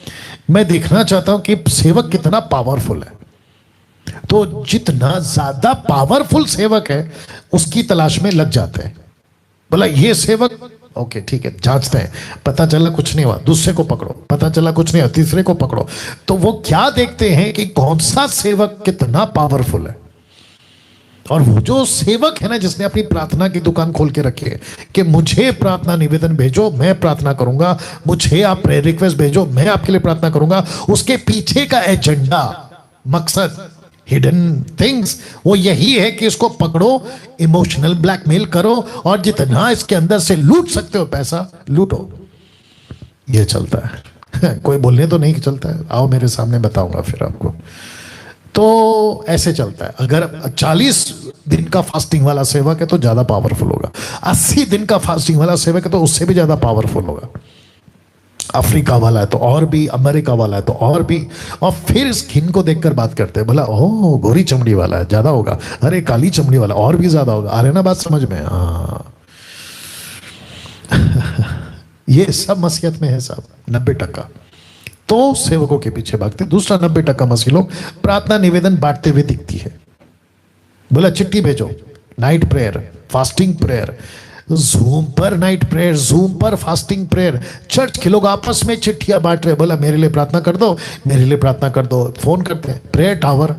मैं देखना चाहता हूं कि सेवक कितना पावरफुल है। तो जितना ज्यादा पावरफुल सेवक है उसकी तलाश में लग जाते हैं। बोला ये सेवक, ओके ठीक है, जांचते हैं, पता चला कुछ नहीं हुआ, दूसरे को पकड़ो, पता चला कुछ नहीं हुआ, तीसरे को पकड़ो। तो वो क्या देखते हैं कि कौन सा सेवक कितना पावरफुल है। और वो जो सेवक है ना, जिसने अपनी प्रार्थना की दुकान खोल के रखी है कि मुझे प्रार्थना निवेदन भेजो, मैं प्रार्थना करूंगा, मुझे आप प्रेयर रिक्वेस्ट भेजो, मैं आपके लिए प्रार्थना करूंगा, उसके पीछे का एजेंडा, मकसद, हिडन थिंग्स, वो यही है कि इसको पकड़ो, इमोशनल ब्लैकमेल करो, और जितना इसके अंदर से लूट सकते हो पैसा लूटो। ये चलता है। कोई बोलने तो नहीं चलता है, आओ मेरे सामने बताऊंगा फिर आपको। तो ऐसे चलता है। अगर 40 दिन का फास्टिंग वाला सेवक है तो ज्यादा पावरफुल होगा, 80 दिन का फास्टिंग वाला सेवक है तो उससे भी ज्यादा पावरफुल होगा, अफ्रीका वाला है तो और भी, अमेरिका वाला है तो और भी। और फिर स्किन को देखकर बात करते हैं, बोला ओह गोरी चमड़ी वाला है ज्यादा होगा, अरे काली चमड़ी वाला और भी ज्यादा होगा। आ रहे ना बात समझ में? हाँ। ये सब मसीहत में है साहब, 90%। तो सेवकों के पीछे भागते। दूसरा 90% मसीह लोग प्रार्थना निवेदन बांटते हुए दिखती है। बोला चिट्ठी भेजो, night prayer, fasting prayer, zoom पर नाइट प्रेयर, जूम पर फास्टिंग प्रेयर, चर्च के लोग आपस में चिट्ठियां बांट रहे। बोला मेरे लिए प्रार्थना कर दो, मेरे लिए प्रार्थना कर दो, फोन करते हैं, प्रेयर टावर,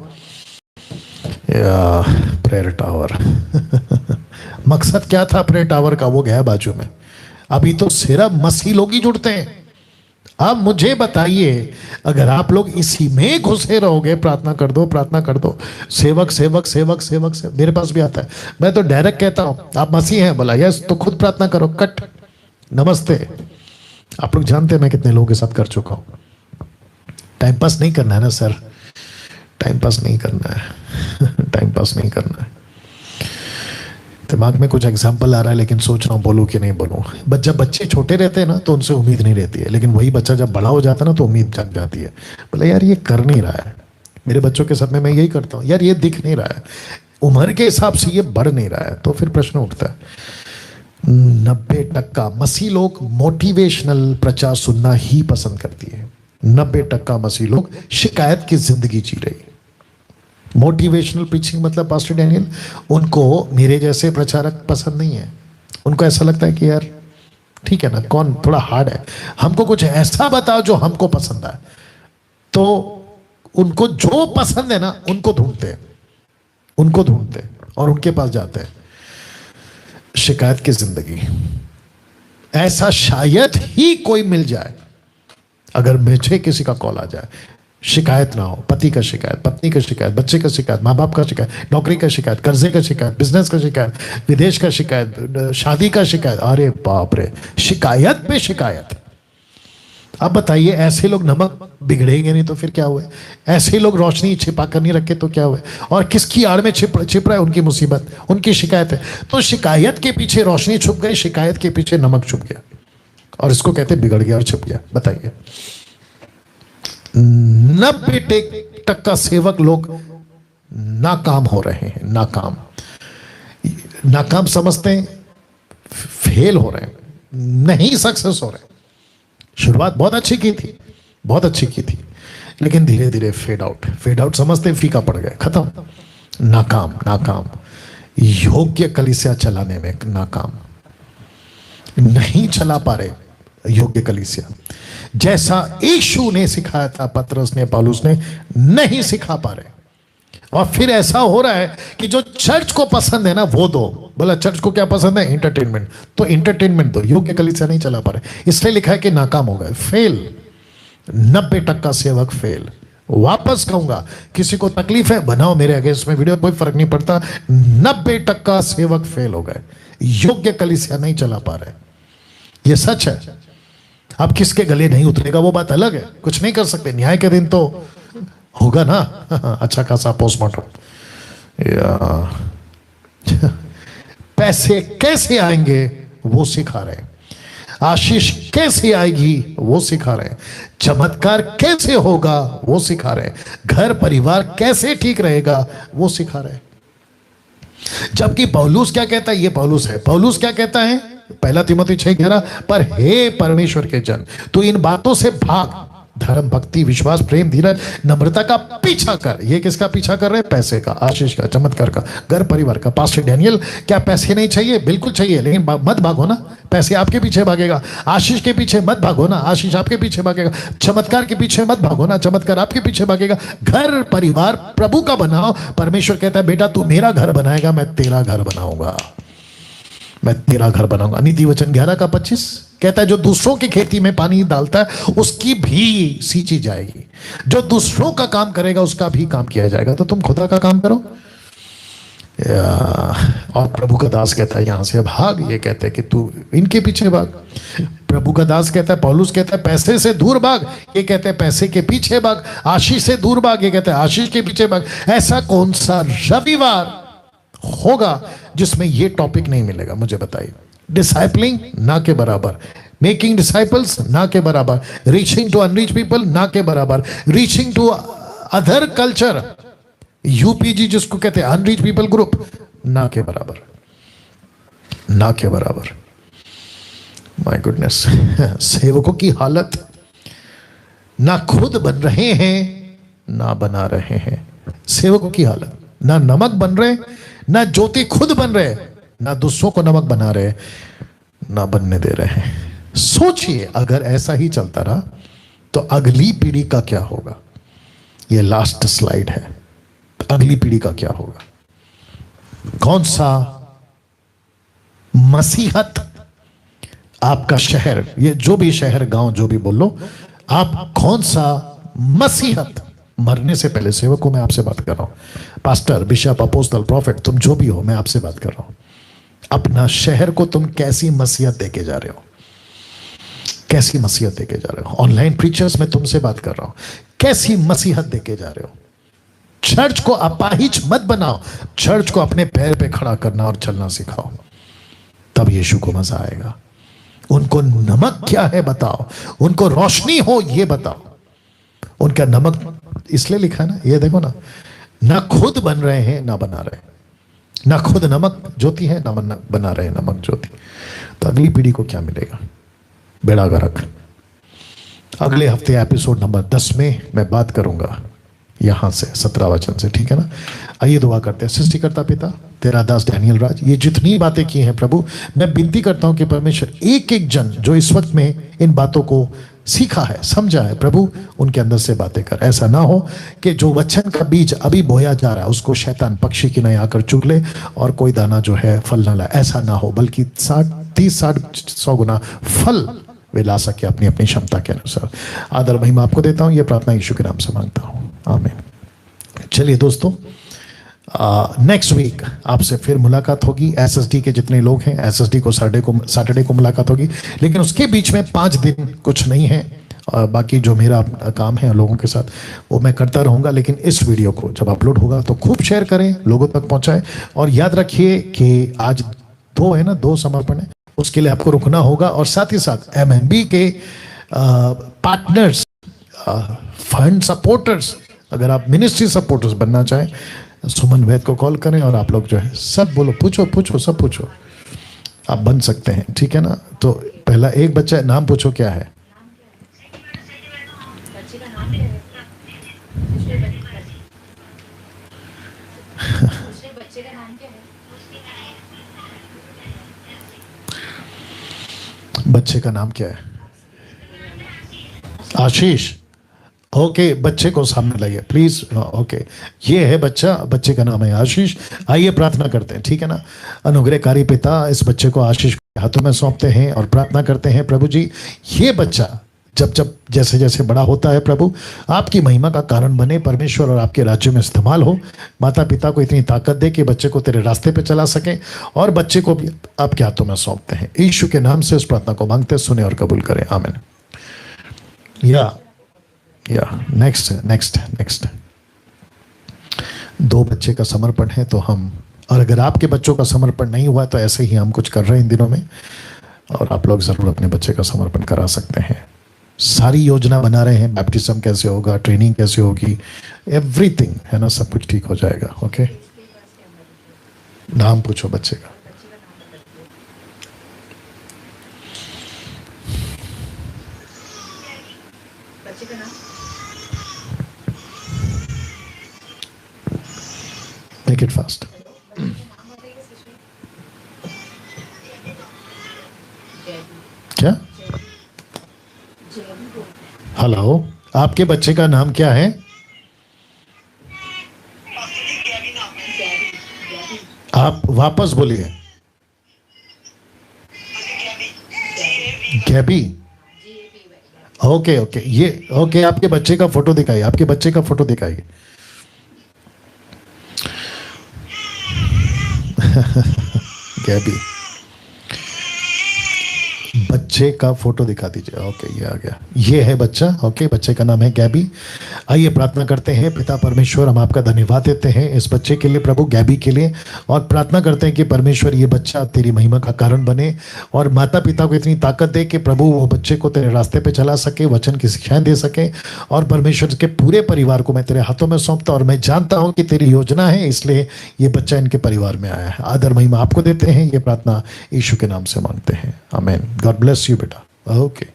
प्रेयर टावर। मकसद क्या था प्रेयर टावर का? वो गया बाजू में। अभी तो सिर्फ मसीह लोग ही जुड़ते हैं। अब मुझे बताइए, अगर आप लोग इसी में घुसे रहोगे, प्रार्थना कर दो, प्रार्थना कर दो, सेवक सेवक सेवक सेवक से, मेरे पास भी आता है, मैं तो डायरेक्ट कहता हूं आप मसीह हैं, बोला यस तो खुद प्रार्थना करो, कट, नमस्ते। आप लोग जानते हैं मैं कितने लोगों के साथ कर चुका हूं। टाइम पास नहीं करना है ना सर, टाइम पास नहीं करना है। टाइम पास नहीं करना है। दिमाग में कुछ एग्जाम्पल आ रहा है लेकिन सोच रहा हूँ बोलूँ कि नहीं बोलूँ। जब बच्चे छोटे रहते हैं ना तो उनसे उम्मीद नहीं रहती है, लेकिन वही बच्चा जब बड़ा हो जाता है ना तो उम्मीद जग जाती है। बोले यार ये कर नहीं रहा है, मेरे बच्चों के साथ में मैं यही करता हूँ, यार ये दिख नहीं रहा है, उम्र के हिसाब से ये बढ़ नहीं रहा है। तो फिर प्रश्न उठता है। 90% मसीह लोग मोटिवेशनल प्रचार सुनना ही पसंद करती है। 90% मसीह लोग शिकायत की जिंदगी जी रही है। मोटिवेशनल प्रीचिंग मतलब पास्टर डैनियल, उनको मेरे जैसे प्रचारक पसंद नहीं है। उनको ऐसा लगता है कि यार ठीक है ना, कौन थोड़ा हार्ड है, हमको कुछ ऐसा बताओ जो हमको पसंद आए। तो उनको जो पसंद है ना उनको ढूंढते हैं। उनको ढूंढते और उनके पास जाते हैं। शिकायत की जिंदगी, ऐसा शायद ही कोई मिल जाए अगर मुझे किसी का कॉल आ जाए, शिकायत ना हो, पति का शिकायत, पत्नी का शिकायत, बच्चे का शिकायत, माँ बाप का शिकायत, नौकरी का शिकायत, कर्जे का शिकायत, बिजनेस का शिकायत, विदेश का शिकायत, शादी का शिकायत। अरे बाप रे, शिकायत पे शिकायत। अब बताइए, ऐसे लोग नमक बिगड़ेंगे नहीं तो फिर क्या हुए? ऐसे लोग रोशनी छिपा कर नहीं रखे तो क्या हुए? और किसकी आड़ में छिप रहा है? उनकी मुसीबत, उनकी शिकायत है। तो शिकायत के पीछे रोशनी छुप गई, शिकायत के पीछे नमक छुप गया, और इसको कहते बिगड़ गया और छिप गया। बताइए, 90% सेवक लोग नाकाम हो रहे हैं। नाकाम समझते हैं, फेल हो रहे हैं, नहीं सक्सेस हो रहे हैं। शुरुआत बहुत अच्छी की थी, बहुत अच्छी की थी, लेकिन धीरे धीरे फेड आउट समझते, फीका पड़ गए, खत्म। नाकाम योग्य कलीसिया चलाने में नाकाम, नहीं चला पा रहे योग्य कलीसिया जैसा यीशु ने सिखाया था, पतरस ने, पौलुस ने, नहीं सिखा पा रहे। और फिर ऐसा हो रहा है कि जो चर्च को पसंद है ना वो दो। बोला चर्च को क्या पसंद है? एंटरटेनमेंट, तो एंटरटेनमेंट दो। योग्य कलीसिया नहीं चला पा रहे, इसलिए लिखा है कि नाकाम हो गए, फेल। 90% सेवक फेल। वापस कहूंगा, किसी को तकलीफ है बनाओ मेरे अगेंस्ट में वीडियो, कोई फर्क नहीं पड़ता। 90% सेवक फेल हो गए, योग्य कलीसिया नहीं चला पा रहे। ये सच है। अब किसके गले नहीं उतरेगा वो बात अलग है, कुछ नहीं कर सकते। न्याय के दिन तो होगा ना अच्छा खासा पोस्टमार्टम। पैसे कैसे आएंगे वो सिखा रहे हैं, आशीष कैसे आएगी वो सिखा रहे हैं, चमत्कार कैसे होगा वो सिखा रहे हैं, घर परिवार कैसे ठीक रहेगा वो सिखा रहे हैं। जबकि पौलुस क्या कहता है? ये पौलुस है। पौलुस क्या कहता है? 1 तीमुथियुस 6:11, पर हे परमेश्वर के जन, तू इन बातों से भाग, धर्म, भक्ति, विश्वास, प्रेम, धीरज, नम्रता का पीछा कर। ये किसका पीछा कर रहे हैं? पैसे का, आशीष का, चमत्कार का, घर परिवार का। पास्टर डैनियल, क्या पैसे नहीं चाहिए? बिल्कुल चाहिए, लेकिन मत भागो ना, पैसे आपके पीछे भागेगा। आशीष के पीछे मत भागो ना, आशीष आपके पीछे भागेगा। चमत्कार के पीछे मत भागो ना, चमत्कार आपके पीछे भागेगा। घर परिवार प्रभु का बनाओ। परमेश्वर कहता है बेटा तू मेरा घर बनाएगा, मैं तेरा घर बनाऊंगा, मैं तेरा घर बनाऊंगा। नीति वचन 11:25 कहता है जो दूसरों की खेती में पानी डालता है उसकी भी सींची जाएगी, जो दूसरों का काम करेगा उसका भी काम किया जाएगा। तो तुम खुदा का काम करो। और प्रभु का दास कहता है यहां से भाग, ये कहते हैं कि तू इनके पीछे भाग। प्रभु का दास कहता है, पौलुस कहता है पैसे से दूर भाग, ये कहते हैं पैसे के पीछे भाग। आशीष से दूर भाग, ये कहते हैं आशीष के पीछे भाग। ऐसा कौन सा रविवार होगा जिसमें ये टॉपिक नहीं मिलेगा? मुझे बताइए। डिसाइपलिंग ना के बराबर, मेकिंग डिसाइपल्स ना के बराबर, रीचिंग टू अनरीच पीपल ना के बराबर, reaching to other culture, UPG जिसको कहते हैं अनरीच पीपल ग्रुप, ना के बराबर, ना के बराबर। माय गुडनेस, सेवकों की हालत, ना खुद बन रहे हैं ना बना रहे हैं। सेवकों की हालत, ना नमक बन रहे, ना ज्योति खुद बन रहे, ना दूसरों को नमक बना रहे, ना बनने दे रहे हैं। सोचिए अगर ऐसा ही चलता रहा तो अगली पीढ़ी का क्या होगा? ये लास्ट स्लाइड है। अगली पीढ़ी का क्या होगा? कौन सा मसीहत आपका शहर, ये जो भी शहर गांव जो भी बोल लो, आप कौन सा मसीहत, मरने से पहले सेवकों मैं आपसे बात कर रहा हूं, पास्टर, बिशप, अपोस्टल, प्रॉफिट, तुम जो भी हो मैं आपसे बात कर रहा हूं। अपना शहर को तुम कैसी मसीहत देके जा रहे हो? कैसी मसीहत देके जा रहे हो? ऑनलाइन प्रीचर्स में तुमसे बात कर रहा हूं, कैसी मसीहत देके जा रहे हो? चर्च को अपाहिज मत बनाओ, चर्च को अपने पैर पे खड़ा करना और चलना सिखाओ, तब यीशु को मजा आएगा। उनको नमक क्या है बताओ, उनको रोशनी हो ये बताओ। उनका नमक इसलिए लिखा है ना, ये देखो ना, ना खुद बन रहे हैं ना बना रहे, ना खुद नमक ज्योति है ना बना रहे नमक ज्योति। तो अगली पीढ़ी को क्या मिलेगा? बेड़ा गर्क। अगले हफ्ते एपिसोड नंबर 10 में मैं बात करूंगा यहां से 17 वचन से, ठीक है ना? आइए दुआ करते हैं। सृष्टिकर्ता पिता, तेरा दास डैनियल राज, ये जितनी बातें की हैं प्रभु, मैं विनती करता हूं कि परमेश्वर एक एक जन जो इस वक्त में इन बातों को सीखा है, समझा है, प्रभु उनके अंदर से बातें कर। ऐसा ना हो कि जो वचन का बीज अभी बोया जा रहा है उसको शैतान पक्षी की नहीं आकर चुग ले और कोई दाना जो है फल ना लाए। ऐसा ना हो, बल्कि 60, 30, 60, 100 गुना फल वे ला सके अपनी अपनी क्षमता के अनुसार। आदर महिमा आपको देता हूं, यह प्रार्थना यीशु के नाम से मांगता हूं, आमीन। चलिए दोस्तों, नेक्स्ट वीक आपसे फिर मुलाकात होगी। एसएसडी के जितने लोग हैं, एसएसडी को सैटरडे को मुलाकात होगी, लेकिन उसके बीच में 5 दिन कुछ नहीं है। बाकी जो मेरा काम है लोगों के साथ वो मैं करता रहूँगा। लेकिन इस वीडियो को जब अपलोड होगा तो खूब शेयर करें, लोगों तक पहुँचाएं। और याद रखिए कि आज 2 है ना, 2 समर्पण है, उसके लिए आपको रुकना होगा। और साथ ही साथ एमएनबी के पार्टनर्स, फंड सपोर्टर्स, अगर आप मिनिस्ट्री सपोर्टर्स बनना चाहें, सुमन वैद को कॉल करें और आप लोग जो है सब बोलो, पूछो सब पूछो, आप बन सकते हैं, ठीक है ना। तो पहला एक बच्चा, नाम पूछो क्या है? बच्चे का नाम क्या है? आशीष। ओके, बच्चे को सामने लाइए प्लीज। ओके, ये है बच्चा, बच्चे का नाम है आशीष। आइए प्रार्थना करते हैं, ठीक है ना। अनुग्रहकारी पिता, इस बच्चे को आशीष के हाथों में सौंपते हैं और प्रार्थना करते हैं प्रभु जी, ये बच्चा जब जैसे जैसे बड़ा होता है प्रभु, आपकी महिमा का कारण बने परमेश्वर, और आपके राज्य में इस्तेमाल हो। माता पिता को इतनी ताकत दे कि बच्चे को तेरे रास्ते पे चला सके, और बच्चे को भी आपके हाथों में सौंपते हैं। यीशु के नाम से इस प्रार्थना को मांगते, सुने और कबूल करें, आमीन। या नेक्स्ट 2 बच्चे का समर्पण है, तो हम, और अगर आपके बच्चों का समर्पण नहीं हुआ तो ऐसे ही हम कुछ कर रहे हैं इन दिनों में, और आप लोग जरूर अपने बच्चे का समर्पण करा सकते हैं। सारी योजना बना रहे हैं, बैप्टिज्म कैसे होगा, ट्रेनिंग कैसे होगी, एवरीथिंग है ना, सब कुछ ठीक हो जाएगा। ओके, नाम पूछो बच्चे का। Make it fast. क्या? हेलो, आपके बच्चे का नाम क्या है? आप वापस बोलिए। गैबी। ओके, ये ओके, आपके बच्चे का फोटो दिखाइए, आपके बच्चे का फोटो दिखाइए। गैबी, बच्चे का फोटो दिखा दीजिए। ओके, ये आ गया, ये है बच्चा। ओके, बच्चे का नाम है गैबी। आइए प्रार्थना करते हैं। पिता परमेश्वर, हम आपका धन्यवाद देते हैं इस बच्चे के लिए प्रभु, गैबी के लिए, और प्रार्थना करते हैं कि परमेश्वर ये बच्चा तेरी महिमा का कारण बने, और माता पिता को इतनी ताकत दे कि प्रभु वो बच्चे को तेरे रास्ते पे चला सके, वचन की शिक्षाएं दे सके। और परमेश्वर के पूरे परिवार को मैं तेरे हाथों में सौंपता, और मैं जानता हूँ कि तेरी योजना है, इसलिए ये बच्चा इनके परिवार में आया है। आदर महिमा आपको देते हैं, ये प्रार्थना यीशु के नाम से मांगते हैं, आमीन। गॉड ब्लेस यू बेटा। ओके,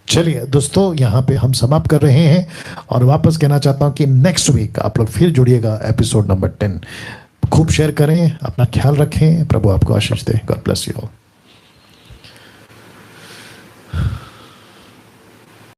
चलिए दोस्तों, यहाँ पे हम समाप्त कर रहे हैं, और वापस कहना चाहता हूँ कि नेक्स्ट वीक आप लोग फिर जुड़िएगा, एपिसोड नंबर 10। खूब शेयर करें, अपना ख्याल रखें, प्रभु आपको आशीष दे। God bless you all.